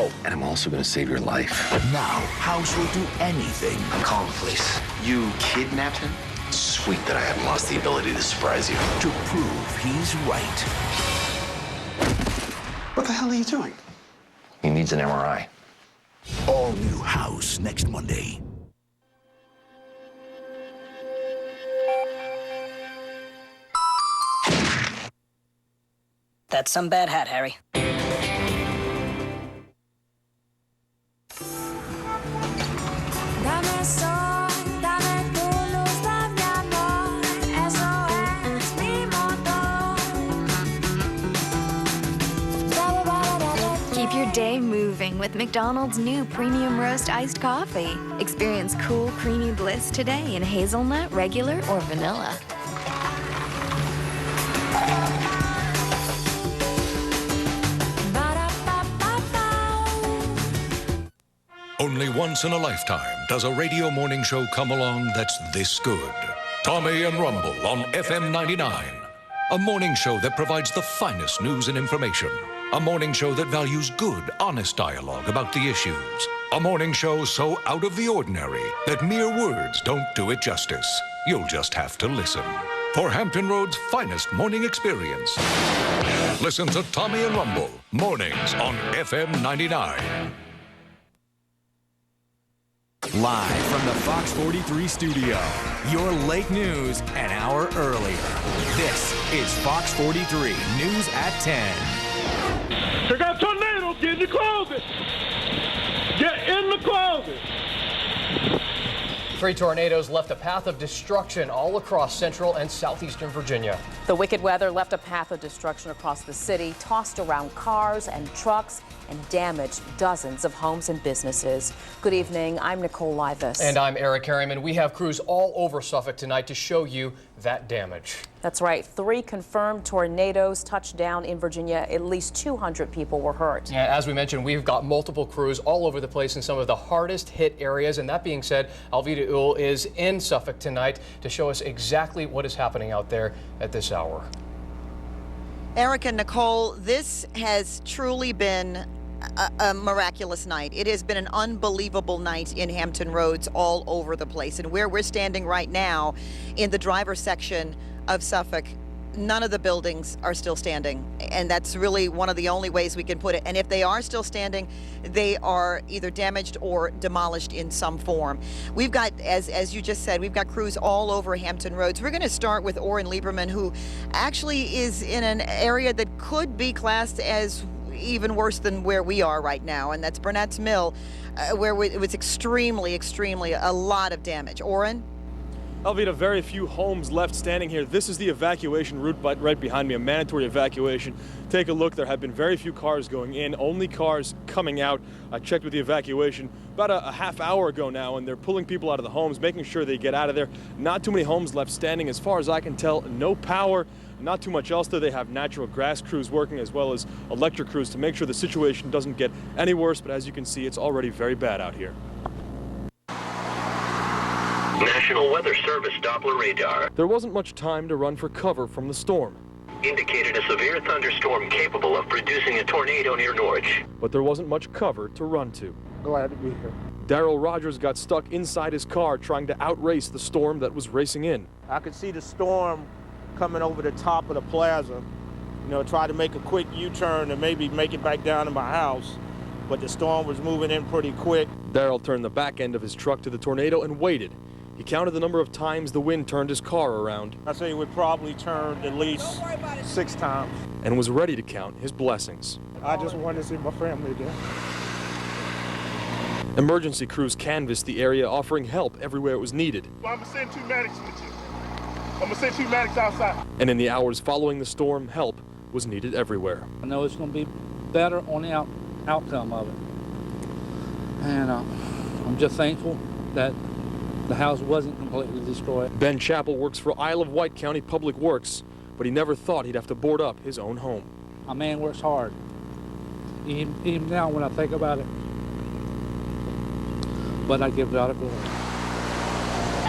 help. And I'm also going to save your life. Now, House will do anything. I'm calling the police. You kidnapped him? Sweet that I haven't lost the ability to surprise you. To prove he's right. What the hell are you doing? He needs an MRI. All new House next Monday. That's some bad hat, Harry. Keep your day moving with McDonald's new Premium Roast Iced Coffee. Experience cool, creamy bliss today in hazelnut, regular, or vanilla. Only once in a lifetime does a radio morning show come along that's this good. Tommy and Rumble on FM 99. A morning show that provides the finest news and information. A morning show that values good, honest dialogue about the issues. A morning show so out of the ordinary that mere words don't do it justice. You'll just have to listen. For Hampton Road's finest morning experience, listen to Tommy and Rumble, mornings on FM 99. Live from the Fox 43 studio, your late news an hour earlier. This is Fox 43 News at 10. Check out tornadoes, get in the closet. Get in the closet. 3 tornadoes left a path of destruction all across central and southeastern Virginia. The wicked weather left a path of destruction across the city, tossed around cars and trucks, and damaged dozens of homes and businesses. Good evening. I'm Nicole Livas. And I'm Eric Harriman. We have crews all over Suffolk tonight to show you that damage. That's right. 3 confirmed tornadoes touched down in Virginia. At least 200 people were hurt. Yeah, as we mentioned, we've got multiple crews all over the place in some of the hardest hit areas. And that being said, Alvita Uhl is in Suffolk tonight to show us exactly what is happening out there at this hour. Eric and Nicole, this has truly been a miraculous night. It has been an unbelievable night in Hampton Roads all over the place. And where we're standing right now in the driver's section of Suffolk, none of the buildings are still standing. And that's really one of the only ways we can put it. And if they are still standing, they are either damaged or demolished in some form. We've got, as you just said, we've got crews all over Hampton Roads. We're going to start with Orrin Lieberman, who actually is in an area that could be classed as even worse than where we are right now, and that's Burnett's Mill, where it was extremely a lot of damage. Orrin? Alvita, very few homes left standing here. This is the evacuation route right behind me, a mandatory evacuation. Take a look. There have been very few cars going in, only cars coming out. I checked with the evacuation about a half hour ago now, and they're pulling people out of the homes, making sure they get out of there. Not too many homes left standing. As far as I can tell, no power. Not too much else, though. They have natural gas crews working as well as electric crews to make sure the situation doesn't get any worse. But as you can see, it's already very bad out here. National Weather Service Doppler radar. There wasn't much time to run for cover from the storm. Indicated a severe thunderstorm capable of producing a tornado near Norwich. But there wasn't much cover to run to. Glad to be here. Darryl Rogers got stuck inside his car trying to outrace the storm that was racing in. I could see the storm coming over the top of the plaza, try to make a quick U-turn and maybe make it back down to my house, but the storm was moving in pretty quick. Darryl turned the back end of his truck to the tornado and waited. He counted the number of times the wind turned his car around. I say we probably turned at least 6 times. And was ready to count his blessings. I just wanted to see my family again. Emergency crews canvassed the area, offering help everywhere it was needed. I'm gonna send 2 medics with you. I'm gonna send 2 medics outside. And in the hours following the storm, help was needed everywhere. I know it's gonna be better on the outcome of it. And I'm just thankful that the house wasn't completely destroyed. Ben Chappell works for Isle of Wight County Public Works, but he never thought he'd have to board up his own home. A man works hard. Even now when I think about it. But I give God a glory.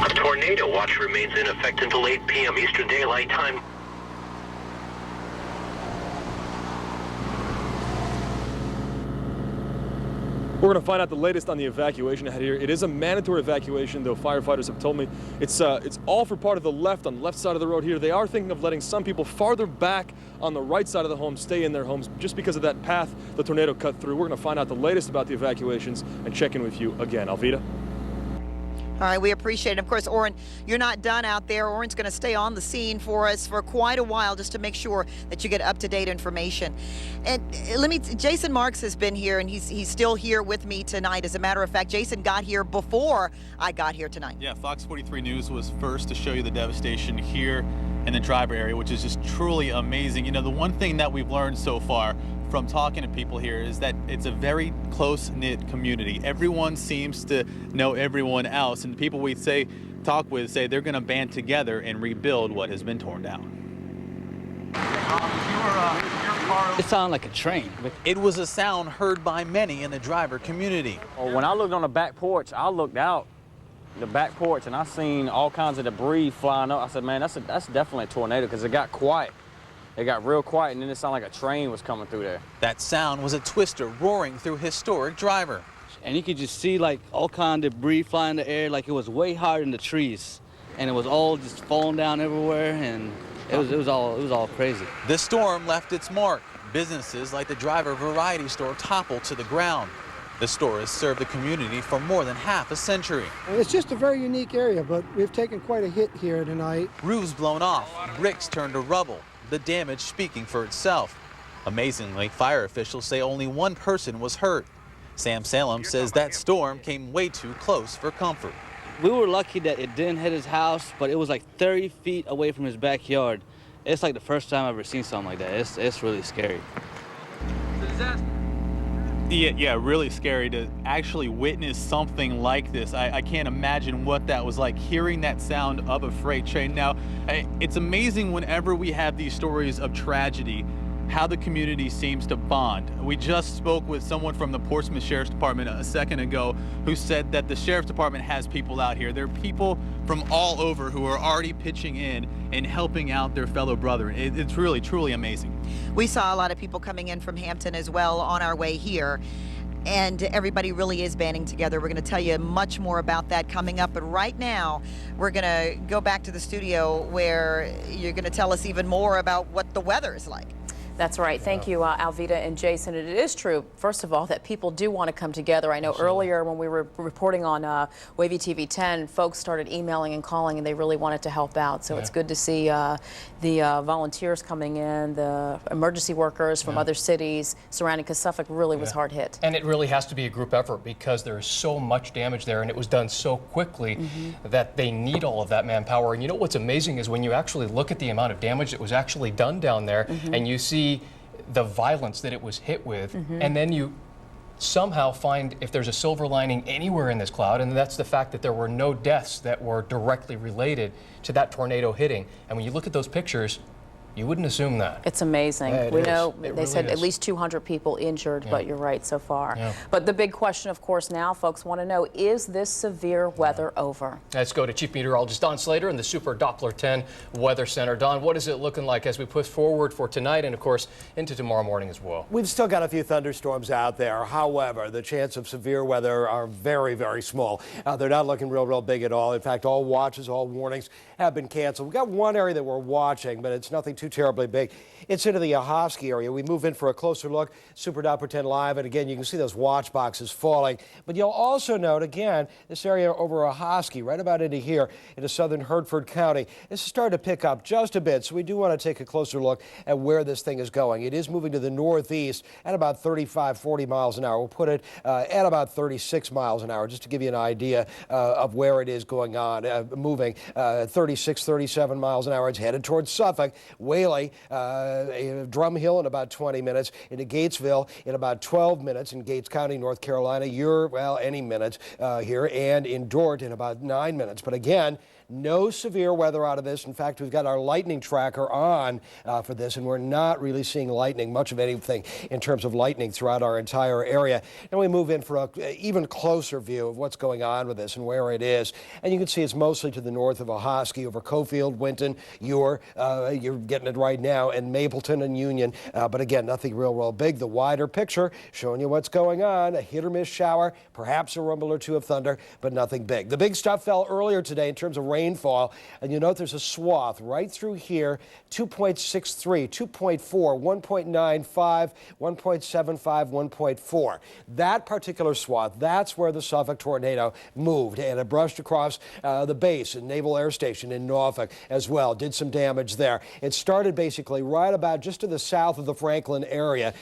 A tornado watch remains in effect until 8 p.m. Eastern Daylight Time. We're going to find out the latest on the evacuation ahead here. It is a mandatory evacuation, though firefighters have told me it's all for part of the left, on the left side of the road here. They are thinking of letting some people farther back on the right side of the home stay in their homes just because of that path the tornado cut through. We're going to find out the latest about the evacuations and check in with you again. Alvita? All right, we appreciate it. Of course, Orrin, you're not done out there. Orrin's going to stay on the scene for us for quite a while just to make sure that you get up-to-date information. And Jason Marks has been here, and he's still here with me tonight. As a matter of fact, Jason got here before I got here tonight. Yeah, Fox 43 News was first to show you the devastation here in the driver area, which is just truly amazing. You know, the one thing that we've learned so far from talking to people here is that it's a very close-knit community. Everyone seems to know everyone else, and the people we talk with say they're going to band together and rebuild what has been torn down. It sounded like a train. It was a sound heard by many in the driver community. When I looked on the back porch, I looked out the back porch and I seen all kinds of debris flying up. I said, man, that's definitely a tornado, because it got quiet. It got real quiet, and then it sounded like a train was coming through there. That sound was a twister roaring through historic driver. And you could just see like all kind of debris flying in the air, like it was way higher than the trees. And it was all just falling down everywhere, and it was all crazy. The storm left its mark. Businesses like the Driver Variety Store toppled to the ground. The store has served the community for more than half a century. It's just a very unique area, but we've taken quite a hit here tonight. Roofs blown off, bricks turned to rubble. The damage speaking for itself. Amazingly, fire officials say only one person was hurt. Sam Salem says that storm came way too close for comfort. We were lucky that it didn't hit his house, but it was like 30 feet away from his backyard. It's like the first time I've ever seen something like that. It's really scary. Yeah, really scary to actually witness something like this. I can't imagine what that was like, hearing that sound of a freight train. Now, it's amazing whenever we have these stories of tragedy, how the community seems to bond. We just spoke with someone from the Portsmouth Sheriff's Department a second ago who said that the Sheriff's Department has people out here. There are people from all over who are already pitching in and helping out their fellow brethren. It's really, truly amazing. We saw a lot of people coming in from Hampton as well on our way here, and everybody really is banding together. We're going to tell you much more about that coming up, but right now we're going to go back to the studio where you're going to tell us even more about what the weather is like. That's right. Thank you, Alvita and Jason. And it is true, first of all, that people do want to come together. I know earlier when we were reporting on WAVY TV 10, folks started emailing and calling, and they really wanted to help out. So it's good to see the volunteers coming in, the emergency workers from other cities surrounding, because Suffolk really was hard hit. And it really has to be a group effort, because there is so much damage there, and it was done so quickly that they need all of that manpower. And you know what's amazing is when you actually look at the amount of damage that was actually done down there, and you see the violence that it was hit with, and then you somehow find if there's a silver lining anywhere in this cloud, and that's the fact that there were no deaths that were directly related to that tornado hitting. And when you look at those pictures, you wouldn't assume that. It's amazing. Yeah, we know they said at least 200 people injured, but you're right so far. But the big question, of course, now folks want to know, is this severe weather over? Let's go to Chief Meteorologist Don Slater in the Super Doppler 10 Weather Center. Don, what is it looking like as we push forward for tonight and, of course, into tomorrow morning as well? We've still got a few thunderstorms out there. However, the chance of severe weather are very, very small. They're not looking real big at all. In fact, all watches, all warnings have been canceled. We've got one area that we're watching, but it's nothing too terribly big. It's into the Ahoskie area. We move in for a closer look. Super Doppler 10 live, and again, you can see those watch boxes falling. But you'll also note, again, this area over Ahoskie, right about into here, into southern Hertford County. This is starting to pick up just a bit, so we do want to take a closer look at where this thing is going. It is moving to the northeast at about 35, 40 miles an hour. We'll put it at about 36 miles an hour, just to give you an idea of where it is going on, moving 36, 37 miles an hour. It's headed towards Suffolk, Whaley, Drum Hill in about 20 minutes, into Gatesville in about 12 minutes, in Gates County, North Carolina, any minute here, and in Dort in about 9 minutes. But again, no severe weather out of this. In fact, we've got our lightning tracker on for this, and we're not really seeing lightning, much of anything in terms of lightning throughout our entire area. And we move in for an even closer view of what's going on with this and where it is. And you can see it's mostly to the north of Ahoskie, over Cofield, Winton, you're getting it right now, and Mapleton and Union. But again, nothing real big. The wider picture showing you what's going on. A hit or miss shower, perhaps a rumble or two of thunder, but nothing big. The big stuff fell earlier today in terms of rainfall. And you note there's a swath right through here, 2.63, 2.4, 1.95, 1.75, 1.4. That particular swath, that's where the Suffolk tornado moved, and it brushed across the base and Naval Air Station in Norfolk as well. Did some damage there. It started basically right about just to the south of the Franklin area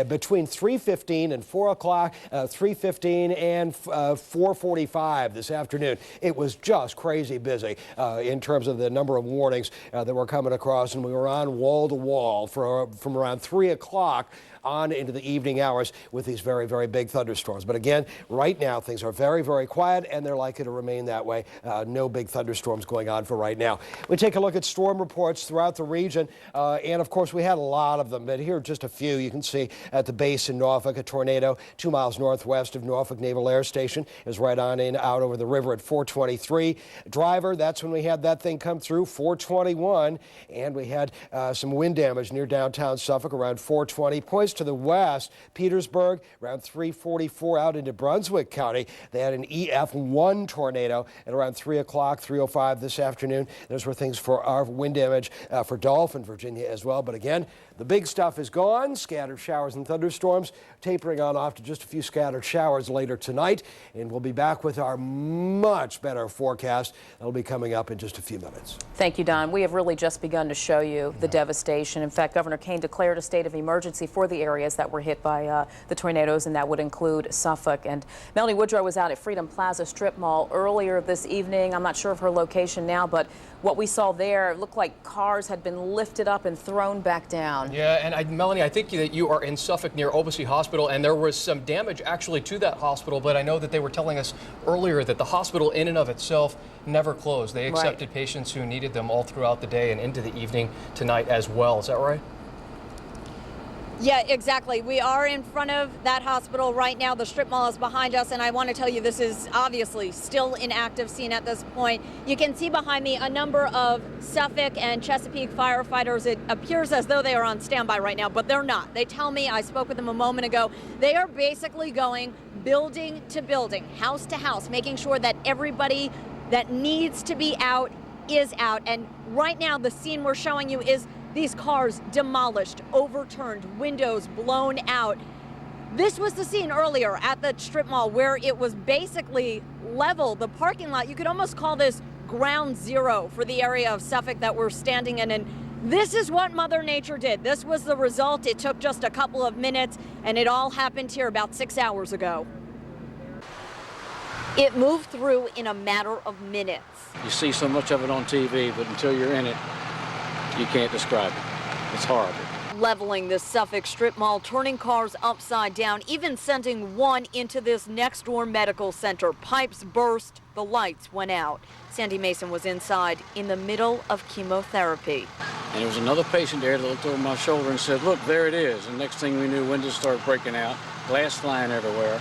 between 3:15 and 4 o'clock, 3:15 and 4:45 this afternoon. It was just crazy busy in terms of the number of warnings that were coming across, and we were on wall to wall from around 3 o'clock on into the evening hours with these very big thunderstorms. But again, right now things are very quiet, and they're likely to remain that way. No big thunderstorms going on for right now. We take a look at storm reports throughout the region, and of course we had a lot of them, but here are just a few. You can see at the base in Norfolk, a tornado 2 miles northwest of Norfolk Naval Air Station is right on in out over the river at 4:23. Driver, that's when we had that thing come through, 4:21, and we had some wind damage near downtown Suffolk around 4:20. Points to the west, Petersburg, around 3:44 out into Brunswick County. They had an EF1 tornado at around 3 o'clock, 3:05 this afternoon. Those were things for our wind damage for Dolphin, Virginia as well. But again, the big stuff is gone. Scattered showers and thunderstorms tapering on off to just a few scattered showers later tonight. And we'll be back with our much better forecast. That'll be coming up in just a few minutes. Thank you, Don. We have really just begun to show you the devastation. In fact, Governor Kane declared a state of emergency for the areas that were hit by the tornadoes, and that would include Suffolk. And Melanie Woodrow was out at Freedom Plaza Strip Mall earlier this evening. I'm not sure of her location now, but what we saw there, it looked like cars had been lifted up and thrown back down. Yeah, and Melanie, I think that you are in Suffolk near Obacy Hospital, and there was some damage actually to that hospital, but I know that they were telling us earlier that the hospital in and of itself never closed. They accepted patients who needed them all throughout the day and into the evening tonight as well. Is that right? Yeah, exactly. We are in front of that hospital right now. The strip mall is behind us, and I want to tell you this is obviously still an active scene at this point. You can see behind me a number of Suffolk and Chesapeake firefighters. It appears as though they are on standby right now, but they're not. They tell me, I spoke with them a moment ago, they are basically going building to building, house to house, making sure that everybody that needs to be out is out. And right now, the scene we're showing you is these cars demolished, overturned, windows blown out. This was the scene earlier at the strip mall where it was basically level. The parking lot, you could almost call this ground zero for the area of Suffolk that we're standing in. And this is what Mother Nature did. This was the result. It took just a couple of minutes, and it all happened here about 6 hours ago. It moved through in a matter of minutes. You see so much of it on TV, but until you're in it, you can't describe it. It's horrible. Leveling this Suffolk strip mall, turning cars upside down, even sending one into this next door medical center. Pipes burst, the lights went out. Sandy Mason was inside in the middle of chemotherapy. And there was another patient there that looked over my shoulder and said, look, there it is. And next thing we knew, windows started breaking out, glass flying everywhere.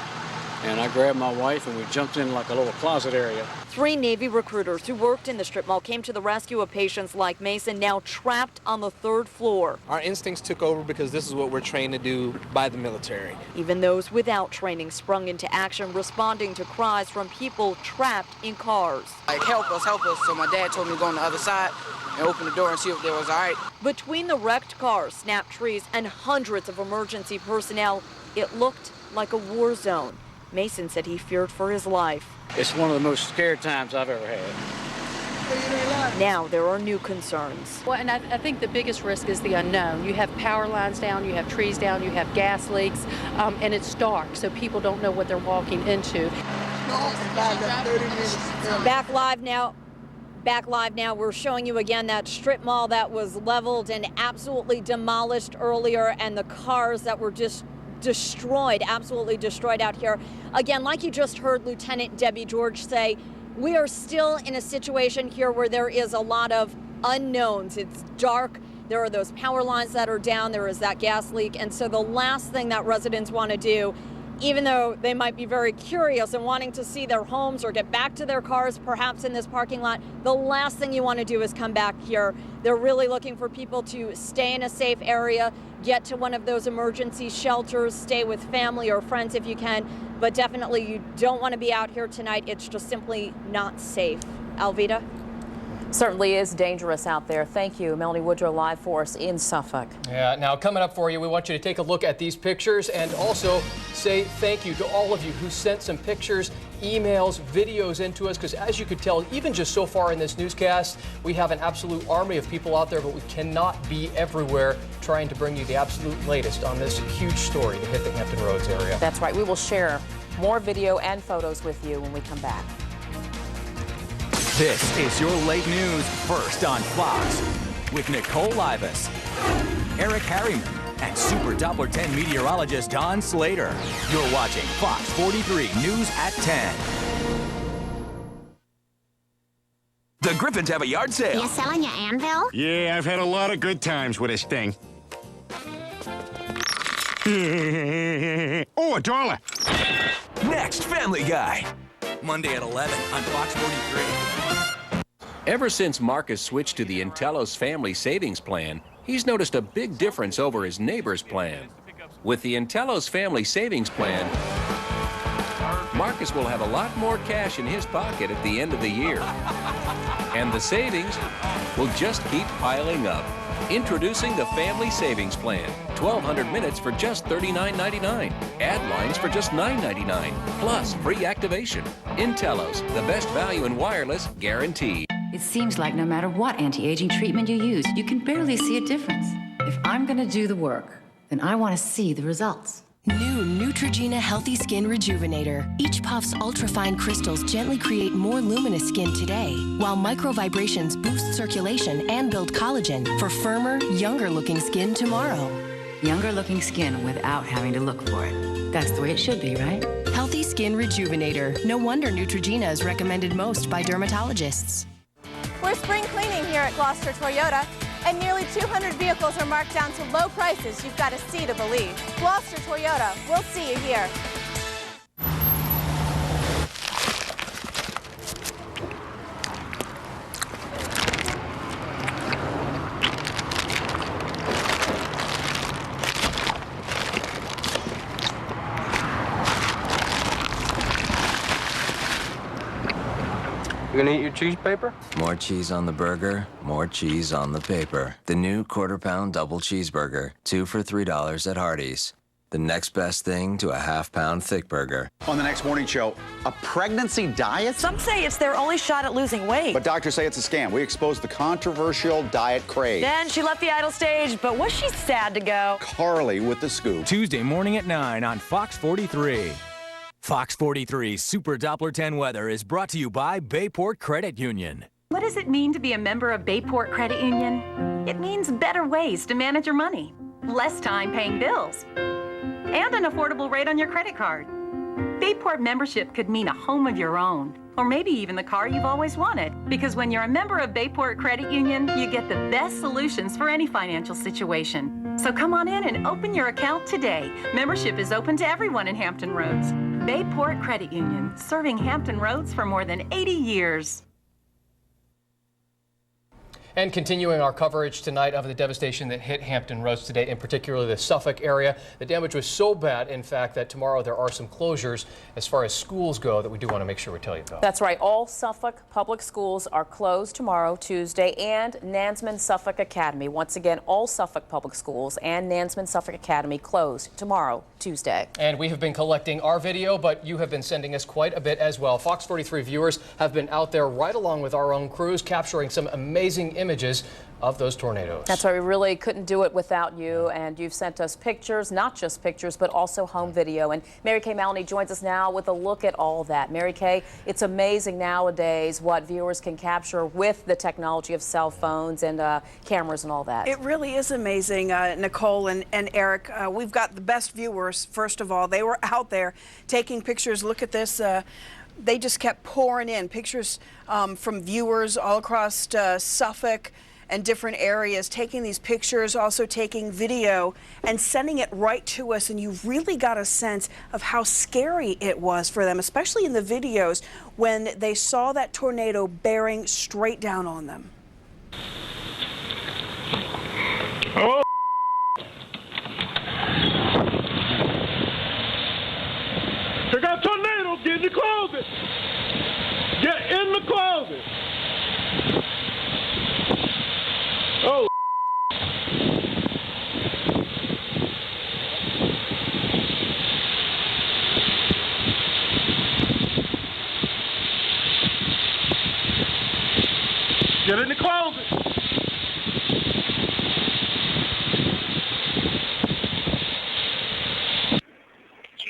And I grabbed my wife and we jumped in like a little closet area. 3 Navy recruiters who worked in the strip mall came to the rescue of patients like Mason, now trapped on the 3rd floor. Our instincts took over because this is what we're trained to do by the military. Even those without training sprung into action, responding to cries from people trapped in cars. Like, help us, help us. So my dad told me to go on the other side and open the door and see if there was all right. Between the wrecked cars, snapped trees, and hundreds of emergency personnel, it looked like a war zone. Mason said he feared for his life. It's one of the most scared times I've ever had. Now there are new concerns. Well, and I think the biggest risk is the unknown. You have power lines down, you have trees down, you have gas leaks, and it's dark, so people don't know what they're walking into. Back live now, we're showing you again that strip mall that was leveled and absolutely demolished earlier, and the cars that were just destroyed, absolutely destroyed out here. Again, like you just heard Lieutenant Debbie George say, we are still in a situation here where there is a lot of unknowns. It's dark. There are those power lines that are down. There is that gas leak. And so the last thing that residents want to do, even though they might be very curious and wanting to see their homes or get back to their cars, perhaps in this parking lot, the last thing you want to do is come back here. They're really looking for people to stay in a safe area, get to one of those emergency shelters, stay with family or friends if you can, but definitely you don't want to be out here tonight. It's just simply not safe. Alvita? Certainly is dangerous out there. Thank you, Melanie Woodrow, live for us in Suffolk. Yeah, now coming up for you, we want you to take a look at these pictures and also say thank you to all of you who sent some pictures, emails, videos into us, because as you could tell, even just so far in this newscast, we have an absolute army of people out there, but we cannot be everywhere trying to bring you the absolute latest on this huge story that hit the Hampton Roads area. That's right. We will share more video and photos with you when we come back. This is your late news first on Fox with Nicole Livas, Eric Harriman, and Super Doppler 10 meteorologist Don Slater. You're watching Fox 43 News at 10. The Griffins have a yard sale. You selling your anvil? Yeah, I've had a lot of good times with this thing. Oh, $1. Next, Family Guy. Monday at 11 on Fox 43. Ever since Marcus switched to the Intellos Family Savings Plan, he's noticed a big difference over his neighbor's plan. With the Intellos Family Savings Plan, Marcus will have a lot more cash in his pocket at the end of the year. And the savings will just keep piling up. Introducing the Family Savings Plan. 1,200 minutes for just $39.99. Ad lines for just $9.99. Plus free activation. Intellos, the best value in wireless, guaranteed. It seems like no matter what anti-aging treatment you use, you can barely see a difference. If I'm going to do the work, then I want to see the results. New Neutrogena Healthy Skin Rejuvenator. Each puff's ultrafine crystals gently create more luminous skin today, while micro vibrations boost circulation and build collagen for firmer, younger-looking skin tomorrow. Younger looking skin without having to look for it. That's the way it should be, right? Healthy Skin Rejuvenator. No wonder Neutrogena is recommended most by dermatologists. We're spring cleaning here at Gloucester Toyota, and nearly 200 vehicles are marked down to low prices you've got to see to believe. Gloucester Toyota, we'll see you here. You gonna eat your cheese paper? More cheese on the burger, more cheese on the paper. The new quarter-pound double cheeseburger, 2 for $3 at Hardee's. The next best thing to a half-pound thick burger. On the next morning show, a pregnancy diet? Some say it's their only shot at losing weight. But doctors say it's a scam. We exposed the controversial diet craze. Then she left the idol stage, but was she sad to go? Carly with the scoop. Tuesday morning at 9 on Fox 43. Fox 43's Super Doppler 10 weather is brought to you by Bayport Credit Union. What does it mean to be a member of Bayport Credit Union? It means better ways to manage your money, less time paying bills, and an affordable rate on your credit card. Bayport membership could mean a home of your own, or maybe even the car you've always wanted. Because when you're a member of Bayport Credit Union, you get the best solutions for any financial situation. So come on in and open your account today. Membership is open to everyone in Hampton Roads. Bayport Credit Union, serving Hampton Roads for more than 80 years. And continuing our coverage tonight of the devastation that hit Hampton Roads today, in particular the Suffolk area. The damage was so bad, in fact, that tomorrow there are some closures as far as schools go that we do want to make sure we tell you about. That's right. All Suffolk public schools are closed tomorrow, Tuesday, and Nansman Suffolk Academy. Once again, all Suffolk public schools and Nansman Suffolk Academy closed tomorrow, Tuesday. And we have been collecting our video, but you have been sending us quite a bit as well. Fox 43 viewers have been out there right along with our own crews, capturing some amazing images of those tornadoes. That's why we really couldn't do it without you, and you've sent us pictures, not just pictures, but also home video. And Mary Kay Maloney joins us now with a look at all that. Mary Kay, it's amazing nowadays what viewers can capture with the technology of cell phones and cameras and all that. It really is amazing, Nicole and Eric. We've got the best viewers, first of all. They were out there taking pictures. Look at this. they just kept pouring in pictures from viewers all across Suffolk and different areas, taking these pictures, also taking video and sending it right to us. And you really got a sense of how scary it was for them, especially in the videos when they saw that tornado bearing straight down on them. Oh. They got tornado. Get in the closet. Get in the closet. Oh. Get in the closet.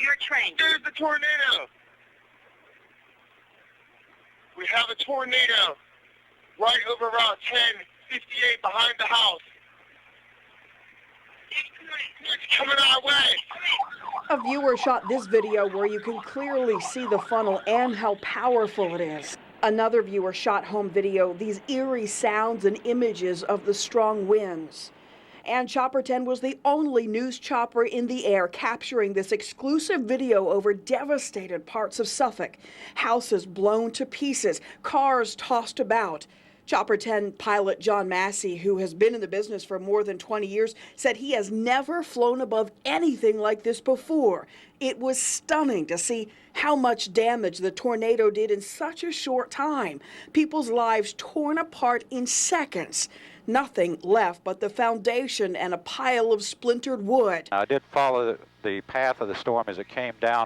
Your train. There's the tornado. We have a tornado right over Route 1058 behind the house. It's coming our way. A viewer shot this video where you can clearly see the funnel and how powerful it is. Another viewer shot home video, these eerie sounds and images of the strong winds. And Chopper 10 was the only news chopper in the air capturing this exclusive video over devastated parts of Suffolk. Houses blown to pieces, cars tossed about. Chopper 10 pilot John Massey, who has been in the business for more than 20 years, said he has never flown above anything like this before. It was stunning to see how much damage the tornado did in such a short time. People's lives torn apart in seconds. Nothing left but the foundation and a pile of splintered wood. I did follow the path of the storm as it came down.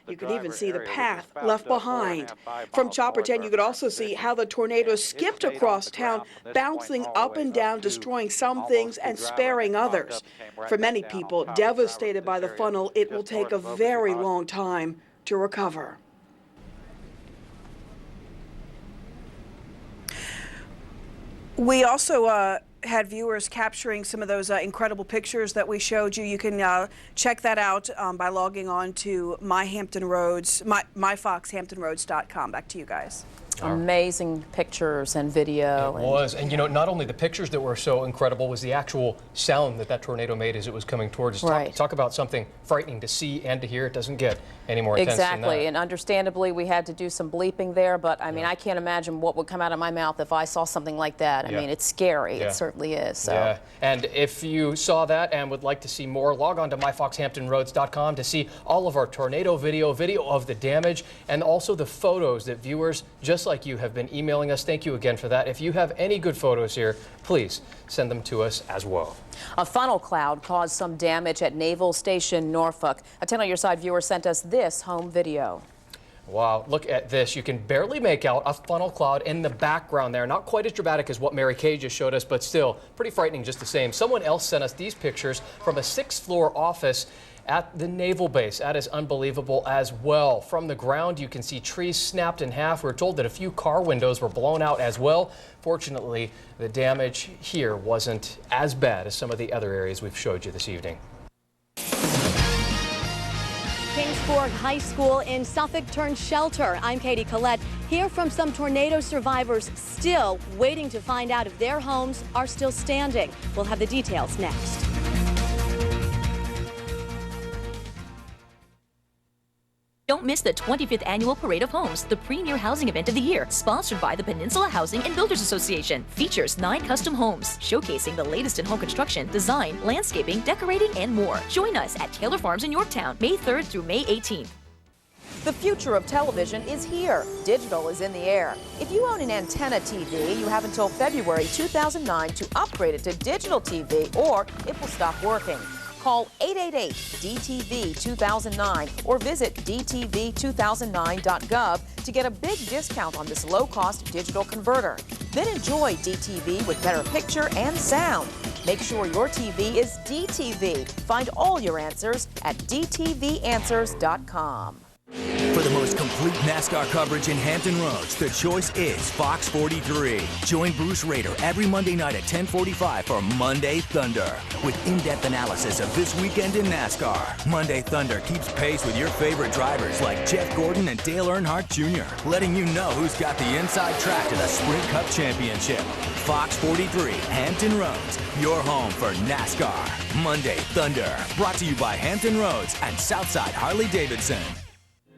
You could even see the path left behind. From Chopper 10, you could also see how the tornado skipped across town, bouncing up and down, destroying some things and sparing others. For many people devastated by the funnel, it will take a very long time to recover. We also had viewers capturing some of those incredible pictures that we showed you. You can check that out by logging on to myfoxhamptonroads.com. Back to you guys. Amazing pictures and video. It was, and you know, not only the pictures that were so incredible, was the actual sound that tornado made as it was coming towards us. Right. Talk about something frightening to see and to hear. It doesn't get any more intense than that. Exactly, and understandably we had to do some bleeping there, but I mean, I can't imagine what would come out of my mouth if I saw something like that. I mean, it's scary. It certainly is. So. Yeah, and if you saw that and would like to see more, log on to myfoxhamptonroads.com to see all of our tornado video of the damage, and also the photos that viewers just like you have been emailing us. Thank you again for that. If you have any good photos here, please send them to us as well. A funnel cloud caused some damage at Naval Station, Norfolk. A 10 on Your Side viewer sent us this home video. Wow, look at this. You can barely make out a funnel cloud in the background there. Not quite as dramatic as what Mary Kay just showed us, but still pretty frightening just the same. Someone else sent us these pictures from a 6th floor office at the naval base. That is unbelievable as well. From the ground, you can see trees snapped in half. We're told that a few car windows were blown out as well. Fortunately, the damage here wasn't as bad as some of the other areas we've showed you this evening. Kingsburg High School in Suffolk turned shelter. I'm Katie Collette. Hear from some tornado survivors still waiting to find out if their homes are still standing. We'll have the details next. Don't miss the 25th Annual Parade of Homes, the premier housing event of the year, sponsored by the Peninsula Housing and Builders Association. Features 9 custom homes, showcasing the latest in home construction, design, landscaping, decorating, and more. Join us at Taylor Farms in Yorktown, May 3rd through May 18th. The future of television is here. Digital is in the air. If you own an antenna TV, you have until February 2009 to upgrade it to digital TV, or it will stop working. Call 888-DTV-2009 or visit dtv2009.gov to get a big discount on this low-cost digital converter. Then enjoy DTV with better picture and sound. Make sure your TV is DTV. Find all your answers at dtvanswers.com. For the most complete NASCAR coverage in Hampton Roads, the choice is Fox 43. Join Bruce Rader every Monday night at 10:45 for Monday Thunder, with in-depth analysis of this weekend in NASCAR. Monday Thunder keeps pace with your favorite drivers like Jeff Gordon and Dale Earnhardt Jr., letting you know who's got the inside track to the Sprint Cup Championship. Fox 43, Hampton Roads, your home for NASCAR. Monday Thunder, brought to you by Hampton Roads and Southside Harley-Davidson.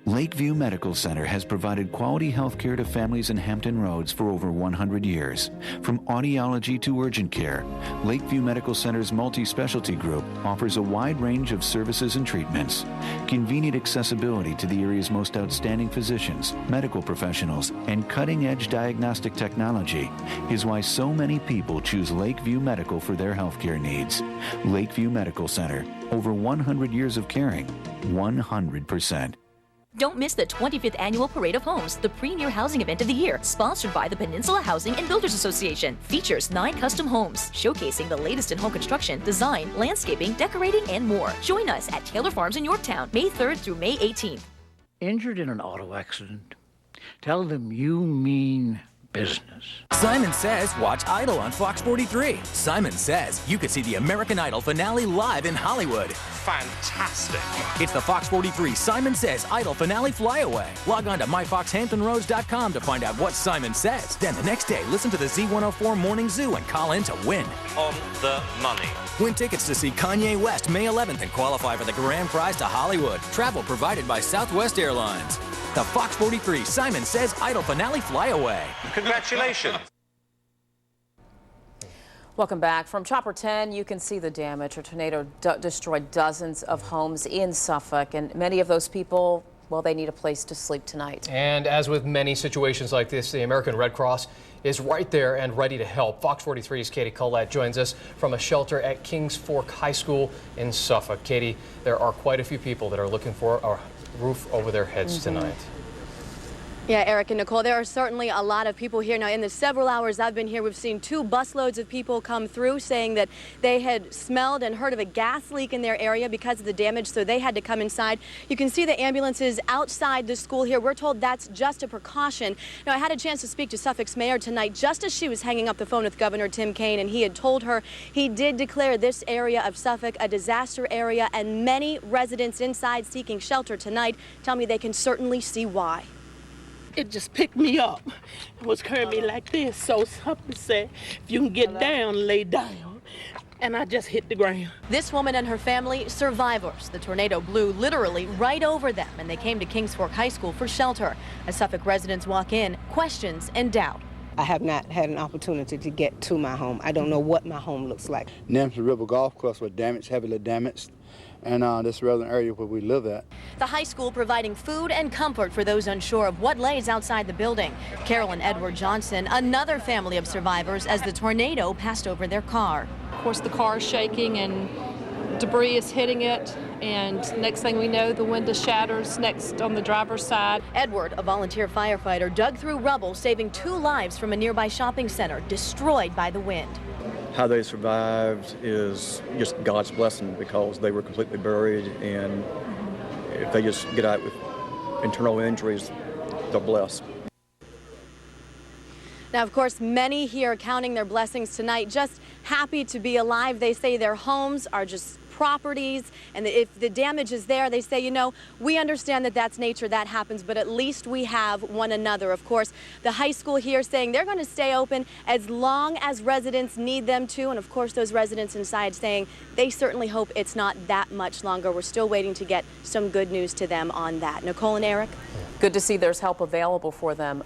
Lakeview Medical Center has provided quality health care to families in Hampton Roads for over 100 years. From audiology to urgent care, Lakeview Medical Center's multi-specialty group offers a wide range of services and treatments. Convenient accessibility to the area's most outstanding physicians, medical professionals, and cutting-edge diagnostic technology is why so many people choose Lakeview Medical for their healthcare needs. Lakeview Medical Center, over 100 years of caring, 100%. Don't miss the 25th Annual Parade of Homes, the premier housing event of the year, sponsored by the Peninsula Housing and Builders Association. Features 9 custom homes, showcasing the latest in home construction, design, landscaping, decorating, and more. Join us at Taylor Farms in Yorktown, May 3rd through May 18th. Injured in an auto accident? Tell them you mean business. Simon Says watch Idol on Fox 43. Simon Says you could see the American Idol finale live in Hollywood. Fantastic. It's the Fox 43 Simon Says Idol finale flyaway. Log on to myfoxhamptonroads.com to find out what Simon says. Then the next day, listen to the Z104 Morning Zoo and call in to win. On the money. Win tickets to see Kanye West May 11th and qualify for the grand prize to Hollywood. Travel provided by Southwest Airlines. The Fox 43 Simon Says Idol finale flyaway. Congratulations. Welcome back. From Chopper 10, you can see the damage. A tornado destroyed dozens of homes in Suffolk, and many of those people, well, they need a place to sleep tonight. And as with many situations like this, the American Red Cross is right there and ready to help. Fox 43's Katie Collette joins us from a shelter at Kings Fork High School in Suffolk. Katie, there are quite a few people that are looking for a roof over their heads tonight. Yeah, Eric and Nicole, there are certainly a lot of people here. Now, in the several hours I've been here, we've seen 2 busloads of people come through saying that they had smelled and heard of a gas leak in their area because of the damage, so they had to come inside. You can see the ambulances outside the school here. We're told that's just a precaution. Now, I had a chance to speak to Suffolk's mayor tonight just as she was hanging up the phone with Governor Tim Kaine, and he had told her he did declare this area of Suffolk a disaster area, and many residents inside seeking shelter tonight tell me they can certainly see why. It just picked me up. It was carrying me like this. So something said, if you can get down, lay down. And I just hit the ground. This woman and her family, survivors. The tornado blew literally right over them, and they came to Kings Fork High School for shelter. As Suffolk residents walk in, questions and doubt. I have not had an opportunity to get to my home. I don't know what my home looks like. Nemson River Golf Course was damaged, heavily damaged. And this southern area where we live at. The high school providing food and comfort for those unsure of what lays outside the building. Carol and Edward Johnson, another family of survivors as the tornado passed over their car. Of course, the car is shaking and debris is hitting it, and next thing we know, the window shatters next on the driver's side. Edward, a volunteer firefighter, dug through rubble, saving 2 lives from a nearby shopping center destroyed by the wind. How they survived is just God's blessing because they were completely buried, and if they just get out with internal injuries, they're blessed. Now, of course, many here are counting their blessings tonight, just happy to be alive. They say their homes are just properties, and if the damage is there, they say, you know, we understand that that's nature, that happens, but at least we have one another. Of course, the high school here saying they're going to stay open as long as residents need them to, and of course those residents inside saying they certainly hope it's not that much longer. We're still waiting to get some good news to them on that. Nicole and Eric? Good to see there's help available for them.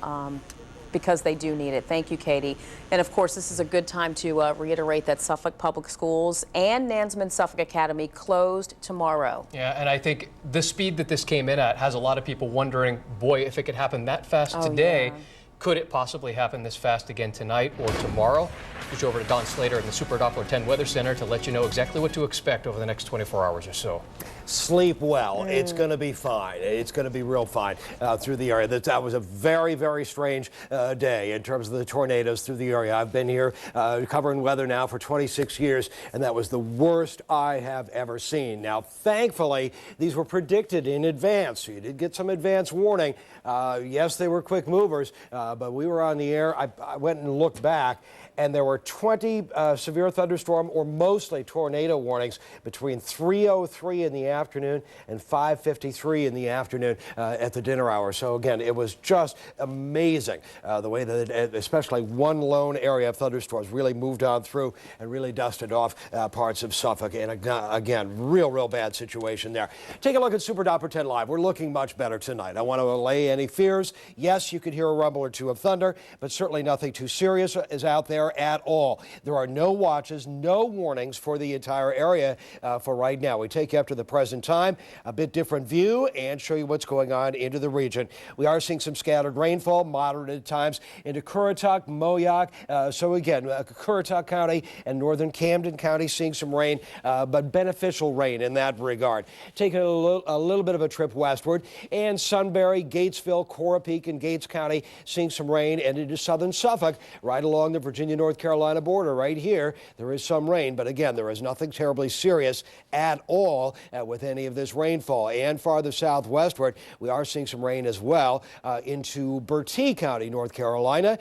Because they do need it. Thank you, Katie. And of course, this is a good time to reiterate that Suffolk Public Schools and Nansman Suffolk Academy closed tomorrow. Yeah, and I think the speed that this came in at has a lot of people wondering, boy, if it could happen that fast today, Could it possibly happen this fast again tonight or tomorrow? Switch over to Don Slater in the Super Doppler 10 Weather Center to let you know exactly what to expect over the next 24 hours or so. Sleep well. It's going to be fine. It's going to be real fine through the area. That was a very, very strange day in terms of the tornadoes through the area. I've been here covering weather now for 26 years, and that was the worst I have ever seen. Now, thankfully, these were predicted in advance. So you did get some advance warning. Yes, they were quick movers, but we were on the air. I went and looked back, and there were 20 severe thunderstorm or mostly tornado warnings between 3:03 in the afternoon and 5:53 in the afternoon at the dinner hour. So again, it was just amazing the way that especially one lone area of thunderstorms really moved on through and really dusted off parts of Suffolk. And again, real bad situation there. Take a look at Super Doppler 10 Live. We're looking much better tonight. I want to allay any fears. Yes, you could hear a rumble or two of thunder, but certainly nothing too serious is out there at all. There are no watches, no warnings for the entire area for right now. We take you up to the present time, a bit different view, and show you what's going on into the region. We are seeing some scattered rainfall, moderate at times, into Currituck, Moyock. So again, Currituck County and northern Camden County seeing some rain, but beneficial rain in that regard. Taking a little bit of a trip westward, and Sunbury, Gatesville, Cora Peak, and Gates County seeing some rain, and into southern Suffolk, right along the Virginia-North Carolina border. Right here, there is some rain, but again, there is nothing terribly serious at all with any of this rainfall. And farther southwestward, we are seeing some rain as well into Bertie County, North Carolina,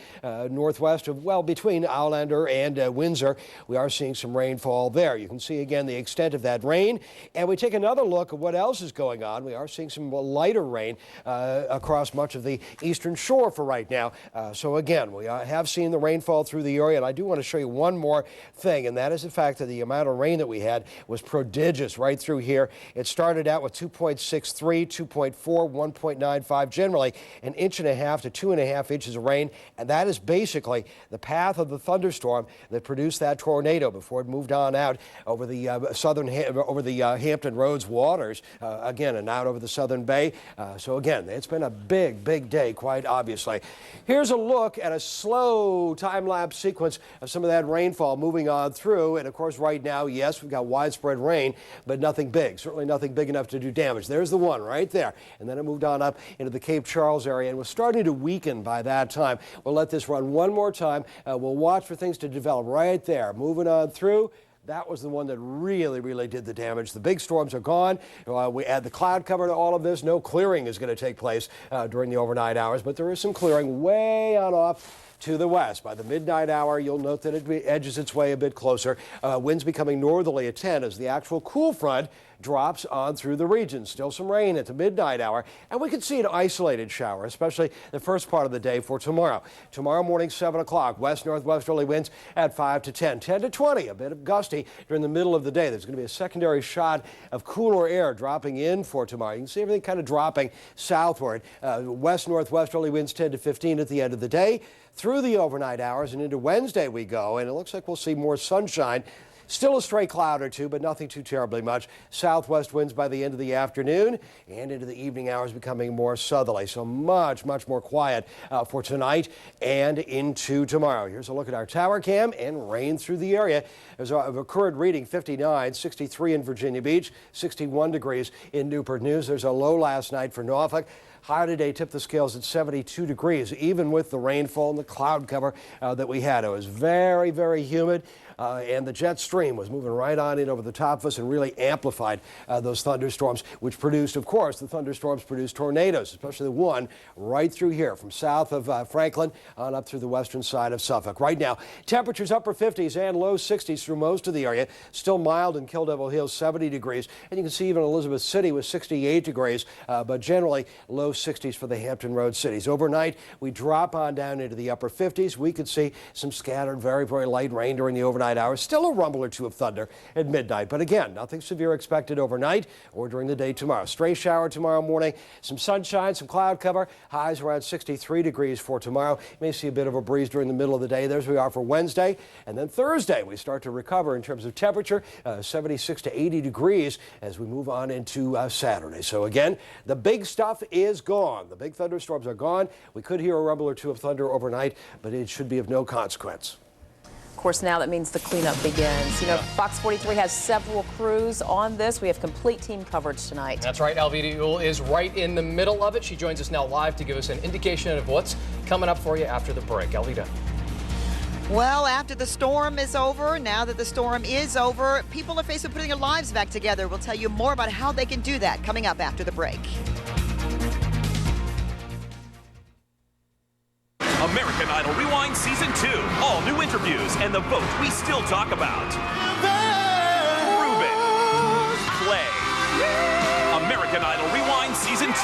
northwest of, well, between Allender and Windsor. We are seeing some rainfall there. You can see again the extent of that rain. And we take another look at what else is going on. We are seeing some lighter rain across much of the eastern shore for right now. So again, we have seen the rainfall through the area, and I do want to show you one more thing, and that is the fact that the amount of rain that we had was prodigious right through here. It started out with 2.63, 2.4, 1.95, generally an inch and a half to 2.5 inches of rain, and that is basically the path of the thunderstorm that produced that tornado before it moved on out over the Hampton Roads waters again, and out over the Southern Bay. So again, it's been a big day, quite obviously. Here's a look at a slow time-lapse sequence of some of that rainfall moving on through. And of course, right now, yes, we've got widespread rain, but nothing big, certainly nothing big enough to do damage. There's the one right there. And then it moved on up into the Cape Charles area and was starting to weaken by that time. We'll let this run one more time. We'll watch for things to develop right there. Moving on through. That was the one that really did the damage. The big storms are gone. We add the cloud cover to all of this. No clearing is going to take place during the overnight hours, but there is some clearing way on off to the west. By the midnight hour, you'll note that it edges its way a bit closer. Winds becoming northerly at 10 as the actual cool front drops on through the region. Still some rain at the midnight hour, and we could see an isolated shower, especially the first part of the day for tomorrow. Tomorrow morning, 7 o'clock, west-northwesterly winds at 5 to 10, 10 to 20, a bit of gusty during the middle of the day. There's going to be a secondary shot of cooler air dropping in for tomorrow. You can see everything kind of dropping southward. West-northwesterly winds 10 to 15 at the end of the day. Through the overnight hours and into Wednesday we go, and it looks like we'll see more sunshine. Still a stray cloud or two, but nothing too terribly much. Southwest winds by the end of the afternoon and into the evening hours becoming more southerly. So much more quiet for tonight and into tomorrow. Here's a look at our tower cam and rain through the area. There's a current reading 59, 63 in Virginia Beach, 61 degrees in Newport News. There's a low last night for Norfolk. High today tipped the scales at 72 degrees, even with the rainfall and the cloud cover that we had. It was very humid. And the jet stream was moving right on in over the top of us and really amplified those thunderstorms, which produced, of course, the thunderstorms produced tornadoes, especially the one right through here from south of Franklin on up through the western side of Suffolk. Right now, temperatures upper 50s and low 60s through most of the area. Still mild in Kill Devil Hills, 70 degrees. And you can see even Elizabeth City was 68 degrees, but generally low 60s for the Hampton Road cities. Overnight, we drop on down into the upper 50s. We could see some scattered, very light rain during the overnight hours. Still a rumble or two of thunder at midnight, but again, nothing severe expected overnight or during the day tomorrow. Stray shower tomorrow morning, some sunshine, some cloud cover, highs around 63 degrees for tomorrow. You may see a bit of a breeze during the middle of the day. There's we are for Wednesday, and then Thursday we start to recover in terms of temperature, 76 to 80 degrees as we move on into Saturday. So again, the big stuff is is gone. The big thunderstorms are gone. We could hear a rumble or two of thunder overnight, but it should be of no consequence. Of course, now that means the cleanup begins. You know, Fox 43 has several crews on this. We have complete team coverage tonight. That's right. Alvita Ewell is right in the middle of it. She joins us now live to give us an indication of what's coming up for you after the break. Alvita. Well, after the storm is over, now that the storm is over, people are faced with putting their lives back together. We'll tell you more about how they can do that coming up after the break. American Idol Rewind Season 2. All new interviews and the vote we still talk about. Ruben. Play. American Idol Rewind Season 2.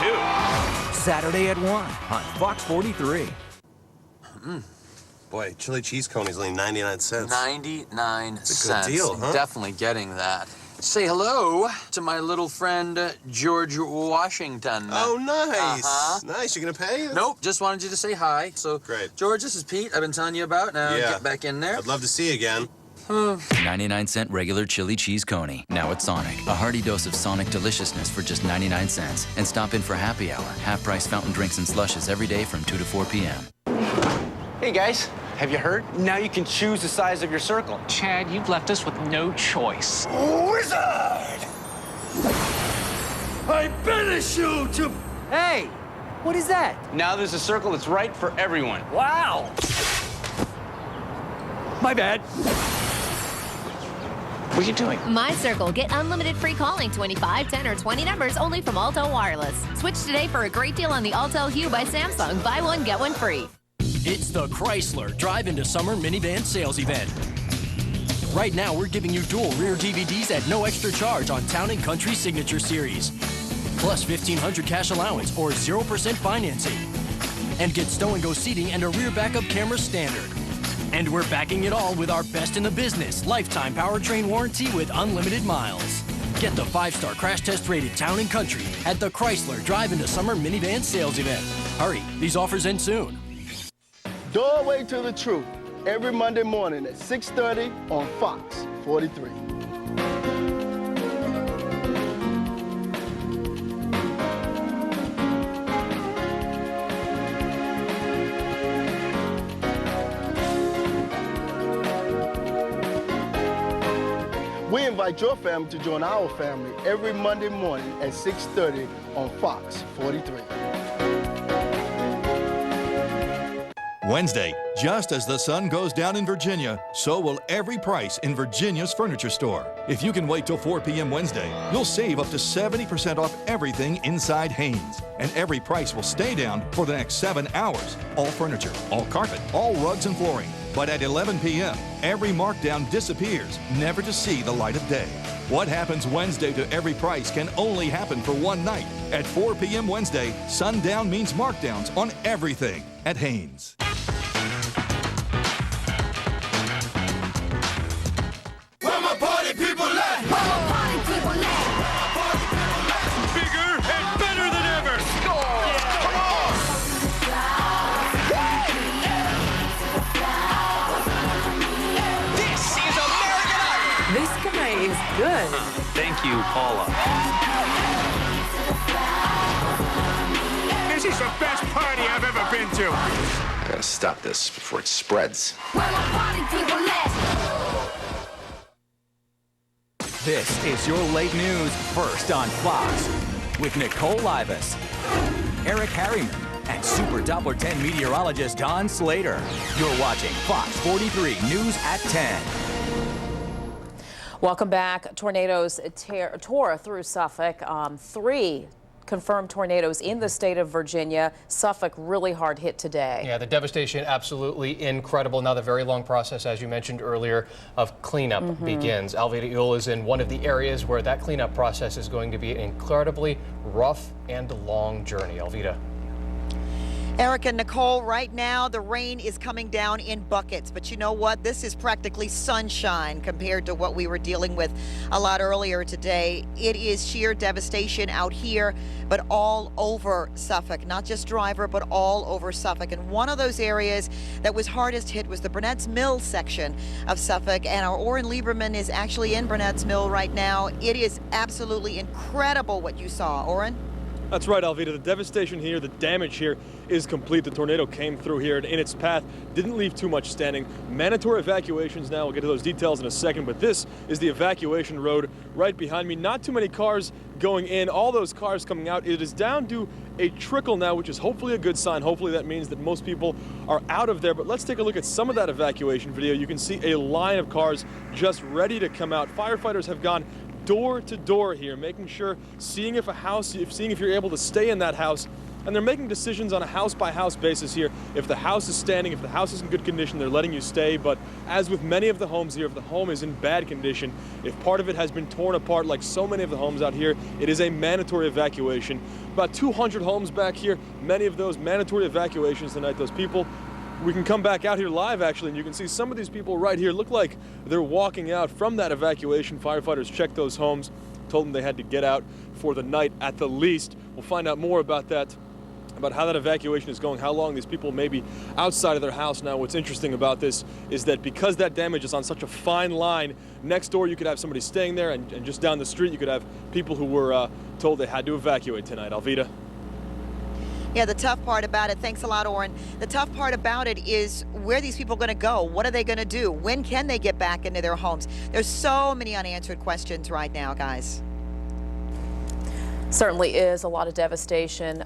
Saturday at 1 on Fox 43. Boy, chili cheese cone is only 99 cents. 99 It's a good cents. deal, huh? Definitely getting that. Say hello to my little friend, George Washington. Oh, nice. Nice. You gonna pay? Nope, just wanted you to say hi. So, great. George, this is Pete. I've been telling you about. Now Yeah. get back in there. I'd love to see you again. 99 cent regular chili cheese coney. Now at Sonic. A hearty dose of Sonic deliciousness for just 99 cents. And stop in for happy hour. Half-price fountain drinks and slushes every day from 2 to 4 p.m. Hey guys, have you heard? Now you can choose the size of your circle. Chad, you've left us with no choice. Wizard! I banish you to... Hey, what is that? Now there's a circle that's right for everyone. Wow! My bad. What are you doing? My Circle. Get unlimited free calling, 25, 10, or 20 numbers only from Alto Wireless. Switch today for a great deal on the Alto Hue by Samsung. Buy one, get one free. It's the Chrysler Drive into Summer Minivan Sales Event. Right now, we're giving you dual rear DVDs at no extra charge on Town & Country Signature Series. Plus $1,500 cash allowance or 0% financing. And get stow and go seating and a rear backup camera standard. And we're backing it all with our best in the business, lifetime powertrain warranty with unlimited miles. Get the 5-star crash test rated Town & Country at the Chrysler Drive into Summer Minivan Sales Event. Hurry, these offers end soon. Doorway to the Truth, every Monday morning at 6:30 on Fox 43. We invite your family to join our family every Monday morning at 6:30 on Fox 43. Wednesday, just as the sun goes down in Virginia, so will every price in Virginia's furniture store. If you can wait till 4 p.m. Wednesday, you'll save up to 70% off everything inside Hanes. And every price will stay down for the next 7 hours. All furniture, all carpet, all rugs and flooring. But at 11 p.m., every markdown disappears, never to see the light of day. What happens Wednesday to every price can only happen for one night. At 4 p.m. Wednesday, sundown means markdowns on everything at Hanes. Where my party people at? Where my party people at? Bigger and better than ever. Score! Yeah. Come on! This is American Idol. This guy is good. Thank you, Paula. This is the best party I've ever been to. I gotta stop this before it spreads. Where my party people at? This is your late news first on Fox with Nicole Livas, Eric Harriman, and Super Doppler 10 meteorologist Don Slater. You're watching Fox 43 News at 10. Welcome back. Tornadoes tore through Suffolk. 3 confirmed tornadoes in the state of Virginia. Suffolk really hard hit today. Yeah, the devastation absolutely incredible. Now the very long process, as you mentioned earlier, of cleanup begins. Alvita Ewell is in one of the areas where that cleanup process is going to be an incredibly rough and long journey. Alvita. Eric and Nicole, right now the rain is coming down in buckets, but you know what? This is practically sunshine compared to what we were dealing with a lot earlier today. It is sheer devastation out here, but all over Suffolk, not just Driver, but all over Suffolk. And one of those areas that was hardest hit was the Burnett's Mill section of Suffolk, and our Oren Lieberman is actually in Burnett's Mill right now. It is absolutely incredible what you saw. Oren? That's right, Alvita. The devastation here, the damage here is complete. The tornado came through here and in its path didn't leave too much standing. Mandatory evacuations now. We'll get to those details in a second, but this is the evacuation road right behind me. Not too many cars going in. All those cars coming out. It is down to a trickle now, which is hopefully a good sign. Hopefully that means that most people are out of there. But let's take a look at some of that evacuation video. You can see a line of cars just ready to come out. Firefighters have gone door to door here, making sure, seeing if you're able to stay in that house. And they're making decisions on a house-by-house basis here. If the house is standing, if the house is in good condition, they're letting you stay. But as with many of the homes here, if the home is in bad condition, if part of it has been torn apart like so many of the homes out here, it is a mandatory evacuation. About 200 homes back here, many of those mandatory evacuations tonight. Those people, we can come back out here live actually, and you can see some of these people right here look like they're walking out from that evacuation. Firefighters checked those homes, told them they had to get out for the night at the least. We'll find out more about that, about how that evacuation is going, how long these people may be outside of their house now. What's interesting about this is that because that damage is on such a fine line, next door you could have somebody staying there, and just down the street you could have people who were told they had to evacuate tonight. Alvita? Yeah, the tough part about it, thanks a lot, Oren. The tough part about it is where are these people going to go? What are they going to do? When can they get back into their homes? There's so many unanswered questions right now, guys. Certainly is a lot of devastation.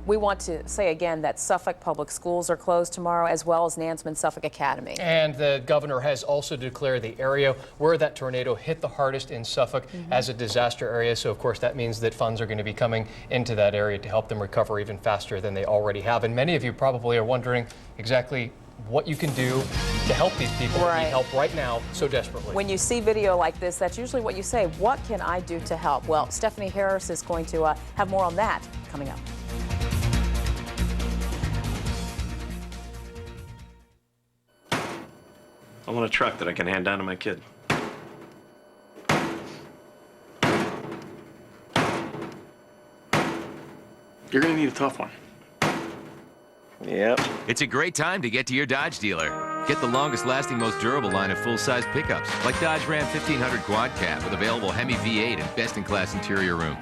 We want to say again that Suffolk Public Schools are closed tomorrow, as well as Nansemond Suffolk Academy. And the governor has also declared the area where that tornado hit the hardest in Suffolk as a disaster area. So of course that means that funds are going to be coming into that area to help them recover even faster than they already have. And many of you probably are wondering exactly what you can do to help these people that need help right now so desperately. When you see video like this, that's usually what you say, what can I do to help? Well, Stephanie Harris is going to have more on that coming up. I want a truck that I can hand down to my kid. You're gonna need a tough one. Yep. It's a great time to get to your Dodge dealer. Get the longest lasting, most durable line of full-size pickups, like Dodge Ram 1500 Quad Cab with available Hemi V8 and best-in-class interior room.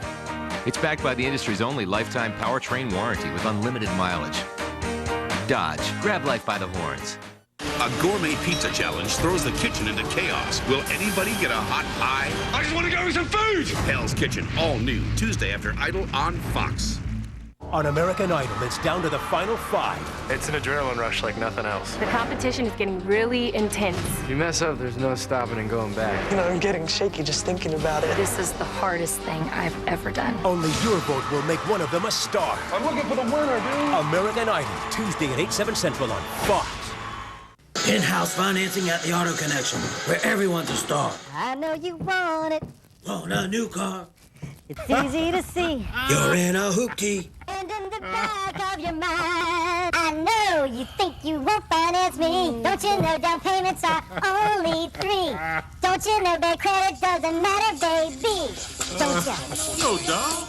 It's backed by the industry's only lifetime powertrain warranty with unlimited mileage. Dodge, grab life by the horns. A gourmet pizza challenge throws the kitchen into chaos. Will anybody get a hot pie? I just want to go eat some food! Hell's Kitchen, all new, Tuesday after Idol on Fox. On American Idol, it's down to the final 5. It's an adrenaline rush like nothing else. The competition is getting really intense. If you mess up, there's no stopping and going back. You know, I'm getting shaky just thinking about it. This is the hardest thing I've ever done. Only your vote will make one of them a star. I'm looking for the winner, dude. American Idol, Tuesday at 8, 7 Central on Fox. In-house financing at the Auto Connection, where everyone's a star. I know you want it. Want a new car? It's easy to see. You're in a hoopty. And in the back of your mind, I know you think you won't finance me. Don't you know down payments are only 3? Don't you know bad credit doesn't matter, baby? Don't you? Yo, dog.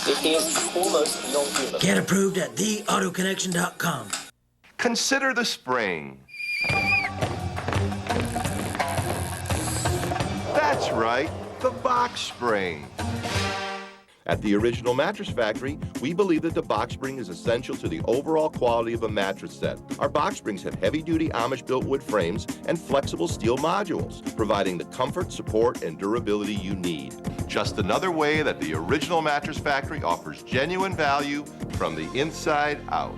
It is almost non-human. Get approved at theautoconnection.com. Consider the spring. That's right, the box spring. At the Original Mattress Factory, we believe that the box spring is essential to the overall quality of a mattress set. Our box springs have heavy-duty Amish-built wood frames and flexible steel modules, providing the comfort, support, and durability you need. Just another way that the Original Mattress Factory offers genuine value from the inside out.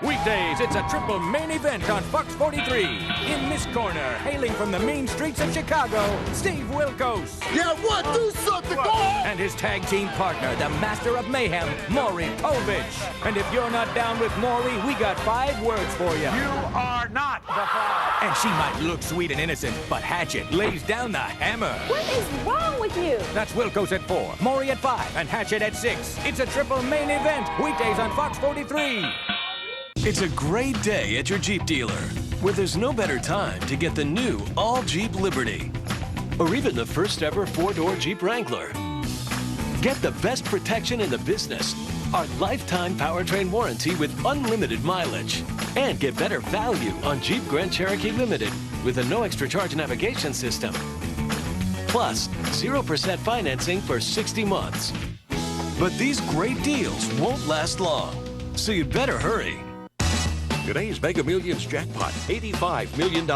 Weekdays, it's a triple main event on Fox 43. In this corner, hailing from the mean streets of Chicago, Steve Wilkos. Yeah, what? Do something, go on! And his tag team partner, the master of mayhem, Maury Povich. And if you're not down with Maury, we got 5 words for you. You are not the Five. And she might look sweet and innocent, but Hatchet lays down the hammer. What is wrong with you? That's Wilkos at 4, Maury at 5, and Hatchet at 6. It's a triple main event, weekdays on Fox 43. It's a great day at your Jeep dealer, where there's no better time to get the new all-Jeep Liberty, or even the first ever 4-door Jeep Wrangler. Get the best protection in the business, our lifetime powertrain warranty with unlimited mileage, and get better value on Jeep Grand Cherokee Limited with a no extra charge navigation system. Plus, 0% financing for 60 months. But these great deals won't last long, so you'd better hurry. Today's Mega Millions jackpot, $85 million.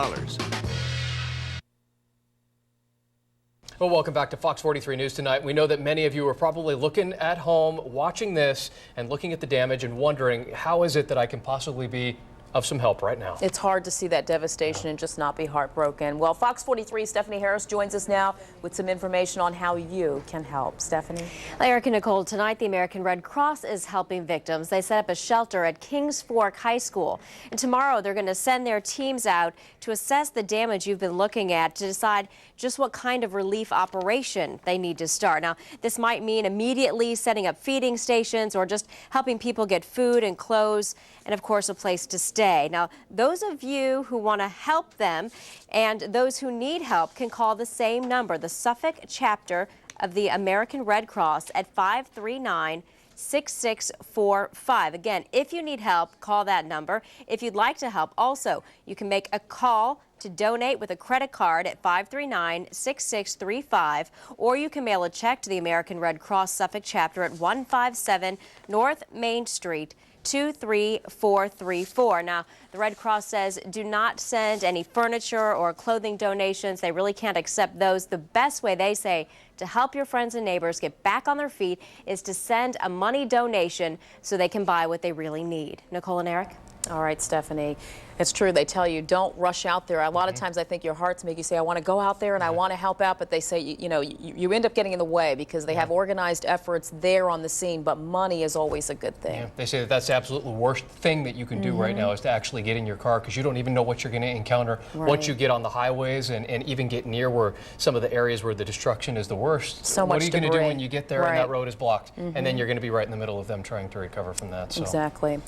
Well, welcome back to Fox 43 News tonight. We know that many of you are probably looking at home, watching this, and looking at the damage and wondering, how is it that I can possibly be of some help right now? It's hard to see that devastation and just not be heartbroken. Well, Fox 43 Stephanie Harris joins us now with some information on how you can help. Stephanie? Eric and Nicole, tonight the American Red Cross is helping victims. They set up a shelter at Kings Fork High School. And tomorrow they're going to send their teams out to assess the damage you've been looking at to decide just what kind of relief operation they need to start. Now, this might mean immediately setting up feeding stations or just helping people get food and clothes and, of course, a place to stay. Now, those of you who want to help them and those who need help can call the same number, the Suffolk chapter of the American Red Cross at 539-6645. Again, if you need help, call that number. If you'd like to help, also, you can make a call to donate with a credit card at 539-6635, or you can mail a check to the American Red Cross Suffolk chapter at 157 North Main Street, 23434. Now, the Red Cross says do not send any furniture or clothing donations. They really can't accept those. The best way, they say, to help your friends and neighbors get back on their feet is to send a money donation so they can buy what they really need. Nicole and Eric? All right, Stephanie. It's true. They tell you don't rush out there. A lot of times I think your hearts make you say, I want to go out there and I want to help out, but they say, you end up getting in the way because they have organized efforts there on the scene, but money is always a good thing. Yeah, they say that that's the absolute worst thing that you can do right now is to actually get in your car because you don't even know what you're going to encounter once you get on the highways and even get near where some of the areas where the destruction is the worst. So much what are you going to do when you get there and that road is blocked? And then you're going to be right in the middle of them trying to recover from that. So. Exactly.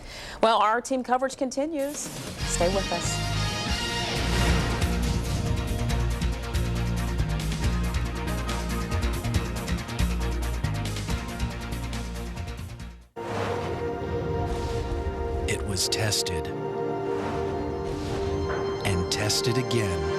Well, our team coverage continues. Stay with us. It was tested and tested again.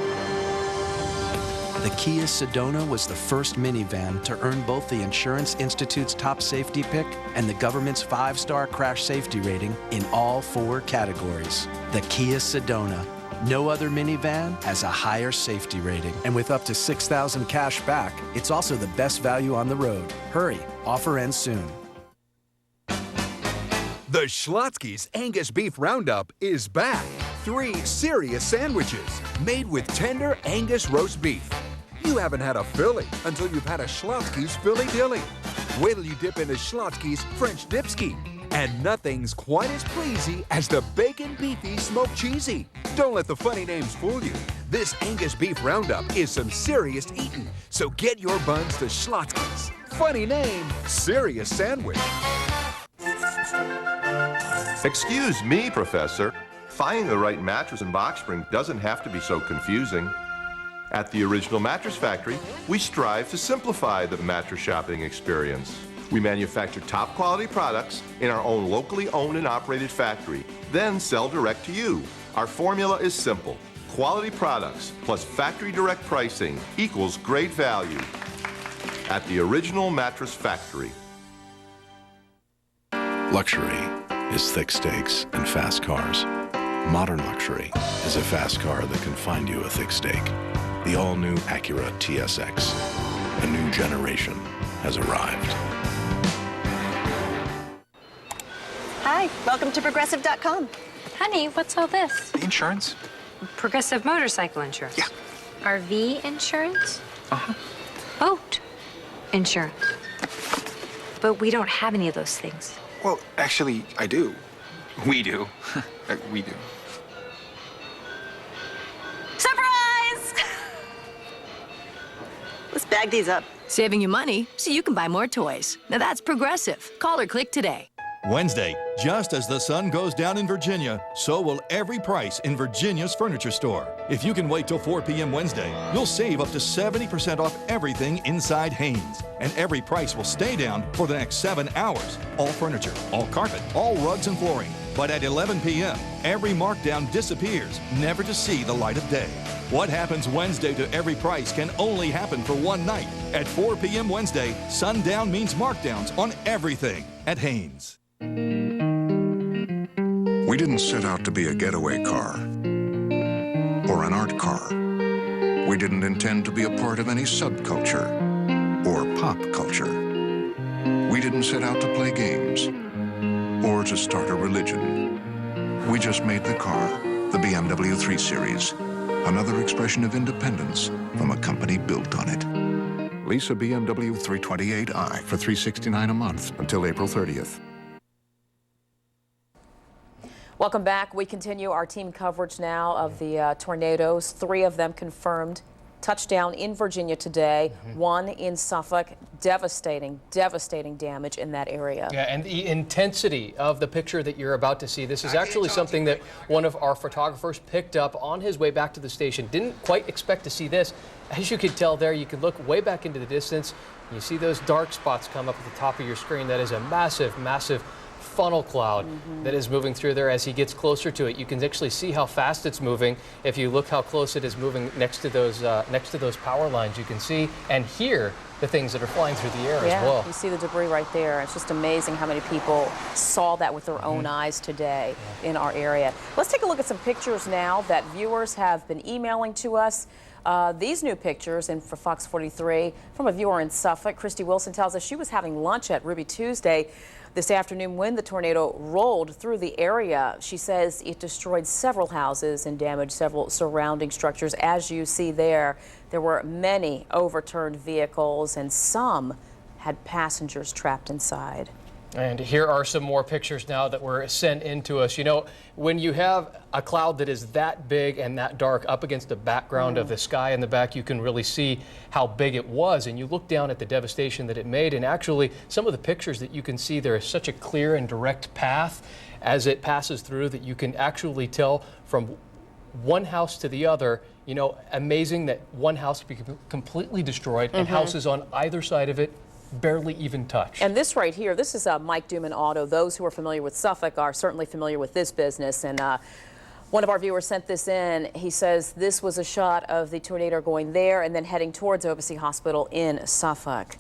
The Kia Sedona was the first minivan to earn both the Insurance Institute's top safety pick and the government's 5-star crash safety rating in all 4 categories. The Kia Sedona. No other minivan has a higher safety rating. And with up to $6,000 cash back, it's also the best value on the road. Hurry, offer ends soon. The Schlotzsky's Angus Beef Roundup is back. 3 serious sandwiches made with tender Angus roast beef. You haven't had a Philly until you've had a Schlotzsky's Philly Dilly. Wait till you dip into Schlotzsky's French Dipski. And nothing's quite as pleasy as the Bacon Beefy Smoked Cheesy. Don't let the funny names fool you. This Angus Beef Roundup is some serious eating. So get your buns to Schlotzsky's. Funny name, serious sandwich. Excuse me, Professor. Finding the right mattress and box spring doesn't have to be so confusing. At the Original Mattress Factory, we strive to simplify the mattress shopping experience. We manufacture top quality products in our own locally owned and operated factory, then sell direct to you. Our formula is simple. Quality products plus factory direct pricing equals great value. At the Original Mattress Factory. Luxury is thick steaks and fast cars. Modern luxury is a fast car that can find you a thick steak. The all-new Acura TSX. A new generation has arrived. Hi, welcome to Progressive.com. Honey, what's all this? Insurance? Progressive motorcycle insurance. Yeah. RV insurance? Uh-huh. Boat insurance. But we don't have any of those things. Well, actually, I do. We do. We do. Surprise! Let's bag these up. Saving you money so you can buy more toys. Now that's Progressive. Call or click today. Wednesday, just as the sun goes down in Virginia, so will every price in Virginia's furniture store. If you can wait till 4 p.m. Wednesday, you'll save up to 70% off everything inside Hanes. And every price will stay down for the next 7 hours. All furniture, all carpet, all rugs and flooring. But at 11 p.m., every markdown disappears, never to see the light of day. What happens Wednesday to every price can only happen for one night. At 4 p.m. Wednesday, sundown means markdowns on everything at Haynes. We didn't set out to be a getaway car or an art car. We didn't intend to be a part of any subculture or pop culture. We didn't set out to play games or to start a religion. We just made the car, the BMW 3 Series, another expression of independence from a company built on it. Lease a BMW 328i for $369 a month until April 30th. Welcome back. We continue our team coverage now of the tornadoes. 3 of them confirmed. Touchdown in Virginia today, 1 in Suffolk. Devastating damage in that area. Yeah, and the intensity of the picture that you're about to see, this is actually something that one of our photographers picked up on his way back to the station. Didn't quite expect to see this. As you can tell there, you can look way back into the distance. You see those dark spots come up at the top of your screen. That is a massive, massive funnel cloud that is moving through there. As he gets closer to it, you can actually see how fast it's moving. If you look how close it is moving next to those power lines, you can see and hear the things that are flying through the air as well. You see the debris right there. It's just amazing how many people saw that with their own eyes today in our area. Let's take a look at some pictures now that viewers have been emailing to us. These new pictures, and for Fox 43, from a viewer in Suffolk. Christy Wilson tells us she was having lunch at Ruby Tuesday this afternoon when the tornado rolled through the area. She says it destroyed several houses and damaged several surrounding structures. As you see there were many overturned vehicles and some had passengers trapped inside. And here are some more pictures now that were sent in to us. You know, when you have a cloud that is that big and that dark up against the background of the sky in the back, you can really see how big it was. And you look down at the devastation that it made, and actually some of the pictures that you can see, there is such a clear and direct path as it passes through that you can actually tell from one house to the other. You know, amazing that one house be completely destroyed and houses on either side of it barely even touched. And this right here, this is Mike Duman Auto. Those who are familiar with Suffolk are certainly familiar with this business. And one of our viewers sent this in. He says this was a shot of the tornado going there and then heading towards OBC Hospital in Suffolk.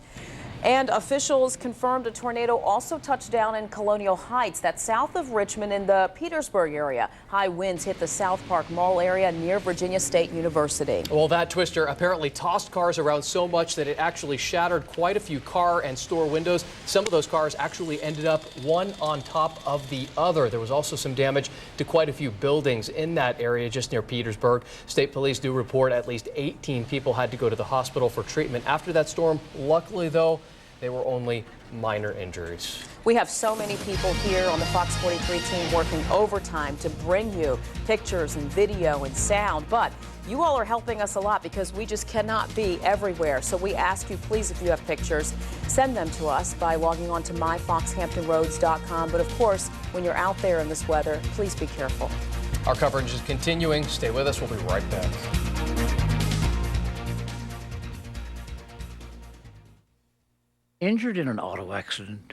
And officials confirmed a tornado also touched down in Colonial Heights, that's south of Richmond in the Petersburg area. High winds hit the South Park Mall area near Virginia State University. Well, that twister apparently tossed cars around so much that it actually shattered quite a few car and store windows. Some of those cars actually ended up one on top of the other. There was also some damage to quite a few buildings in that area just near Petersburg. State police do report at least 18 people had to go to the hospital for treatment after that storm. Luckily, though, they were only minor injuries. We have so many people here on the Fox 43 team working overtime to bring you pictures and video and sound, but you all are helping us a lot because we just cannot be everywhere. So we ask you, please, if you have pictures, send them to us by logging on to myfoxhamptonroads.com. But of course, when you're out there in this weather, please be careful. Our coverage is continuing. Stay with us. We'll be right back. Injured in an auto accident,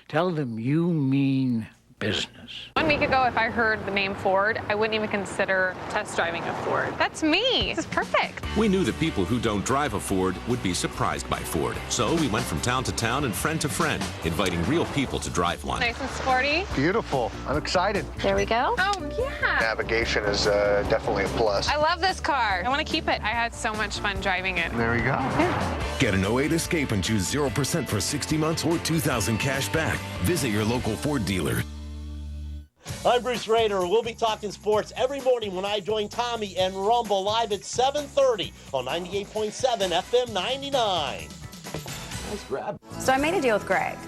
tell them you mean business. 1 week ago, if I heard the name Ford, I wouldn't even consider test driving a Ford. That's me. This is perfect. We knew that people who don't drive a Ford would be surprised by Ford. So we went from town to town and friend to friend, inviting real people to drive one. Nice and sporty. Beautiful. I'm excited. There we go. Oh, yeah. Navigation is definitely a plus. I love this car. I want to keep it. I had so much fun driving it. There we go. Yeah. Get an 08 Escape and choose 0% for 60 months or $2,000 cash back. Visit your local Ford dealer. I'm Bruce Rader. We'll be talking sports every morning when I join Tommy and Rumble live at 7:30 on 98.7 FM 99. Nice grab. So I made a deal with Greg.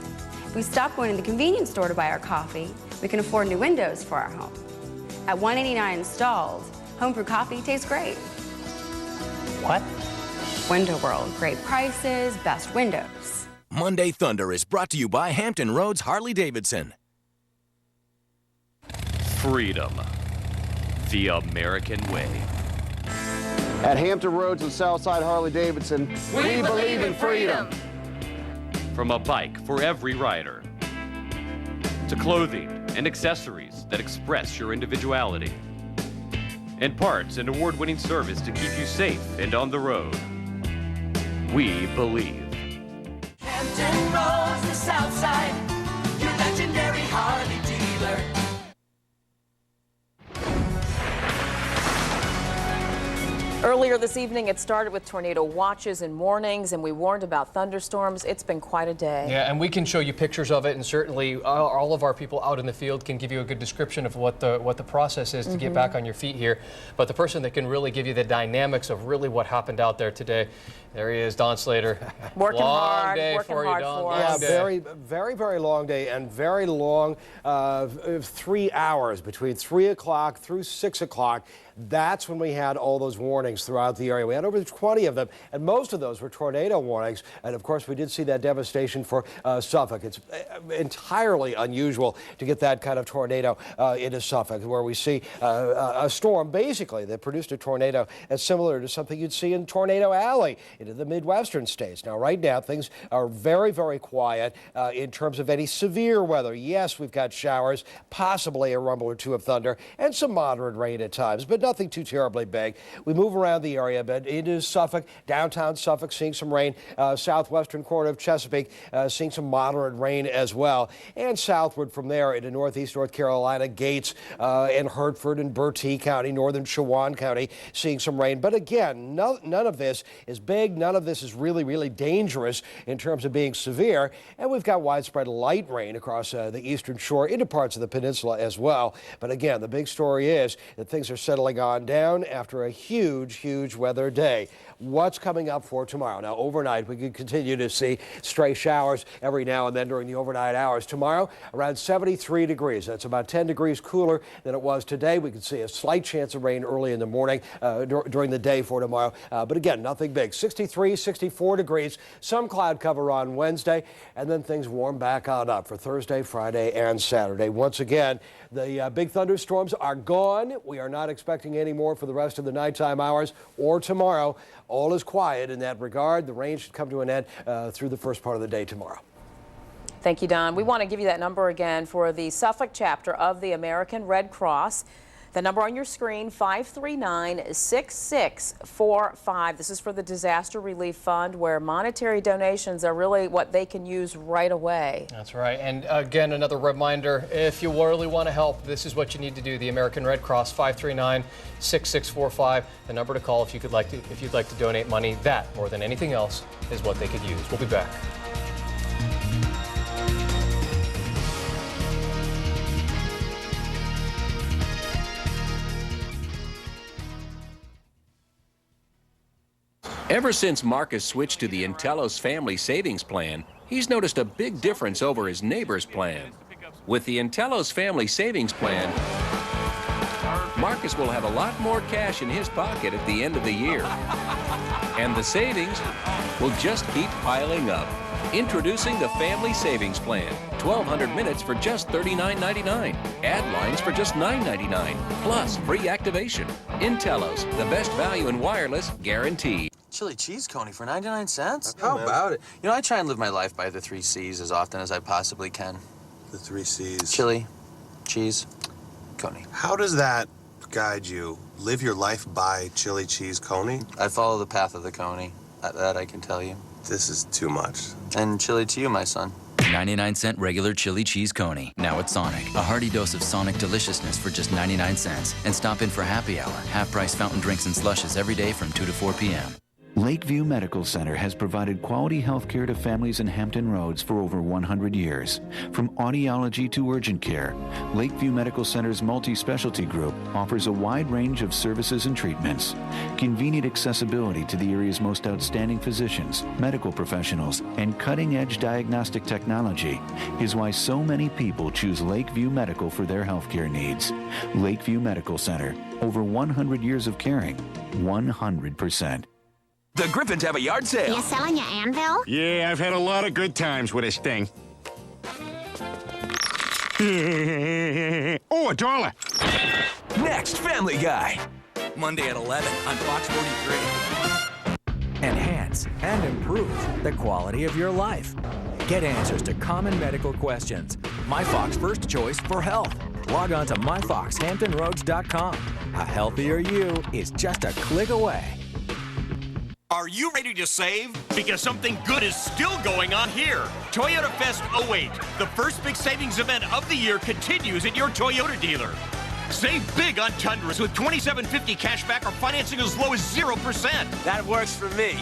If we stop going to the convenience store to buy our coffee, we can afford new windows for our home. At $189 installed, home brew coffee tastes great. What? Window World. Great prices, best windows. Monday Thunder is brought to you by Hampton Roads Harley-Davidson. Freedom. The American way. At Hampton Roads and Southside Harley-Davidson, we believe in freedom. From a bike for every rider, to clothing and accessories that express your individuality, and parts and award-winning service to keep you safe and on the road. We believe. Hampton Roads, the South Side, your legendary Harley dealer. Earlier this evening, it started with tornado watches and warnings, and we warned about thunderstorms. It's been quite a day. Yeah, and we can show you pictures of it, and certainly all of our people out in the field can give you a good description of what the process is to get back on your feet here. But the person that can really give you the dynamics of really what happened out there today, there he is, Don Slater. Working long hard, day working for hard you, Don. for Long us. day. Very long day, and very long 3 hours between 3 o'clock through 6 o'clock. That's when we had all those warnings throughout the area. We had over 20 of them, and most of those were tornado warnings. And of course, we did see that devastation for Suffolk. It's entirely unusual to get that kind of tornado into Suffolk, where we see a storm basically that produced a tornado as similar to something you'd see in Tornado Alley into the Midwestern states. Now, right now, things are very quiet in terms of any severe weather. Yes, we've got showers, possibly a rumble or two of thunder, and some moderate rain at times, but nothing too terribly big. We move around the area, but it is Suffolk, downtown Suffolk, seeing some rain, southwestern corner of Chesapeake, seeing some moderate rain as well, and southward from there into northeast North Carolina, Gates and Hertford and Bertie County, northern Chowan County, seeing some rain. But again, none of this is big. None of this is really dangerous in terms of being severe. And we've got widespread light rain across the eastern shore into parts of the peninsula as well. But again, the big story is that things are settling on down after a huge weather day. What's coming up for tomorrow? Now, overnight, we could continue to see stray showers every now and then during the overnight hours. Tomorrow, around 73 degrees. That's about 10 degrees cooler than it was today. We could see a slight chance of rain early in the morning during the day for tomorrow. But again, nothing big. 63, 64 degrees. Some cloud cover on Wednesday, and then things warm back on up for Thursday, Friday, and Saturday. Once again, the big thunderstorms are gone. We are not expecting any more for the rest of the nighttime hours or tomorrow. All is quiet in that regard. The rain should come to an end through the first part of the day tomorrow. Thank you, Don. We want to give you that number again for the Suffolk chapter of the American Red Cross. The number on your screen, 539-6645. This is for the Disaster Relief Fund, where monetary donations are really what they can use right away. That's right. And again, another reminder, if you really want to help, this is what you need to do. The American Red Cross, 539-6645. The number to call if you'd like to donate money. That, more than anything else, is what they could use. We'll be back. Ever since Marcus switched to the Intelos Family Savings Plan, he's noticed a big difference over his neighbor's plan. With the Intelos Family Savings Plan, Marcus will have a lot more cash in his pocket at the end of the year. And the savings will just keep piling up. Introducing the Family Savings Plan. 1,200 minutes for just $39.99. Ad lines for just $9.99. Plus free activation. Intelos, the best value in wireless, guaranteed. Chili cheese coney for 99 cents? How about it? You know, I try and live my life by the 3 C's as often as I possibly can. The 3 C's? Chili, cheese, coney. How does that guide you? Live your life by chili cheese coney? I follow the path of the coney. That I can tell you. This is too much. And chili to you, my son. 99-cent regular chili cheese coney. Now at Sonic. A hearty dose of Sonic deliciousness for just 99 cents. And stop in for happy hour. Half-price fountain drinks and slushes every day from 2 to 4 p.m. Lakeview Medical Center has provided quality health care to families in Hampton Roads for over 100 years. From audiology to urgent care, Lakeview Medical Center's multi-specialty group offers a wide range of services and treatments. Convenient accessibility to the area's most outstanding physicians, medical professionals, and cutting-edge diagnostic technology is why so many people choose Lakeview Medical for their healthcare needs. Lakeview Medical Center, over 100 years of caring, 100%. The Griffins have a yard sale. You selling your anvil? Yeah, I've had a lot of good times with this thing. Oh, $1. Next, Family Guy. Monday at 11 on Fox 43. Enhance and improve the quality of your life. Get answers to common medical questions. My Fox First Choice for Health. Log on to myfoxhamptonroads.com. A healthier you is just a click away. Are you ready to save? Because something good is still going on here. Toyota Fest 08, the first big savings event of the year, continues at your Toyota dealer. Save big on Tundras with $2,750 cash back or financing as low as 0%. That works for me.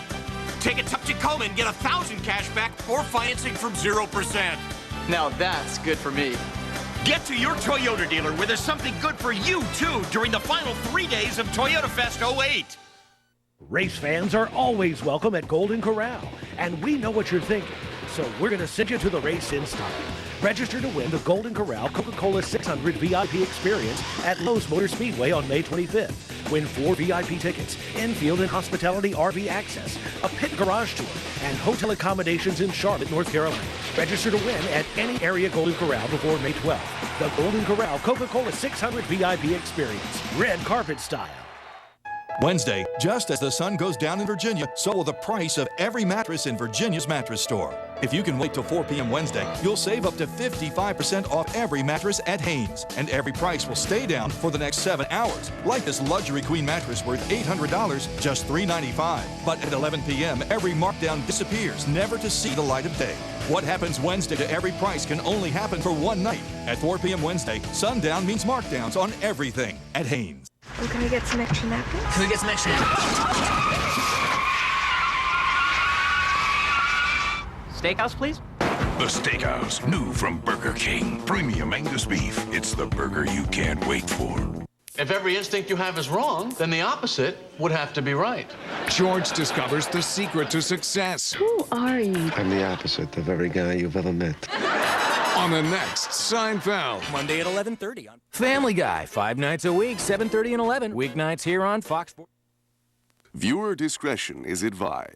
Take a Tacoma and get $1,000 cash back or financing from 0%. Now that's good for me. Get to your Toyota dealer where there's something good for you, too, during the final 3 days of Toyota Fest 08. Race fans are always welcome at Golden Corral, and we know what you're thinking, so we're going to send you to the race in style. Register to win the Golden Corral Coca-Cola 600 VIP experience at Lowe's Motor Speedway on May 25th. Win 4 VIP tickets, infield and hospitality RV access, a pit garage tour, and hotel accommodations in Charlotte, North Carolina. Register to win at any area Golden Corral before May 12th. The Golden Corral Coca-Cola 600 VIP experience, red carpet style. Wednesday, just as the sun goes down in Virginia, so will the price of every mattress in Virginia's mattress store. If you can wait till 4 p.m. Wednesday, you'll save up to 55% off every mattress at Hanes. And every price will stay down for the next 7 hours. Like this luxury queen mattress worth $800, just $395. But at 11 p.m., every markdown disappears, never to see the light of day. What happens Wednesday to every price can only happen for one night. At 4 p.m. Wednesday, sundown means markdowns on everything at Hanes. Oh, can we get some extra napkins? Can we get some extra napkins? Steakhouse, please? The Steakhouse, new from Burger King. Premium Angus beef. It's the burger you can't wait for. If every instinct you have is wrong, then the opposite would have to be right. George discovers the secret to success. Who are you? I'm the opposite of every guy you've ever met. On the next Seinfeld. Monday at 11:30 on Family Guy. 5 nights a week, 7:30 and 11. Weeknights here on Fox 4. Viewer discretion is advised.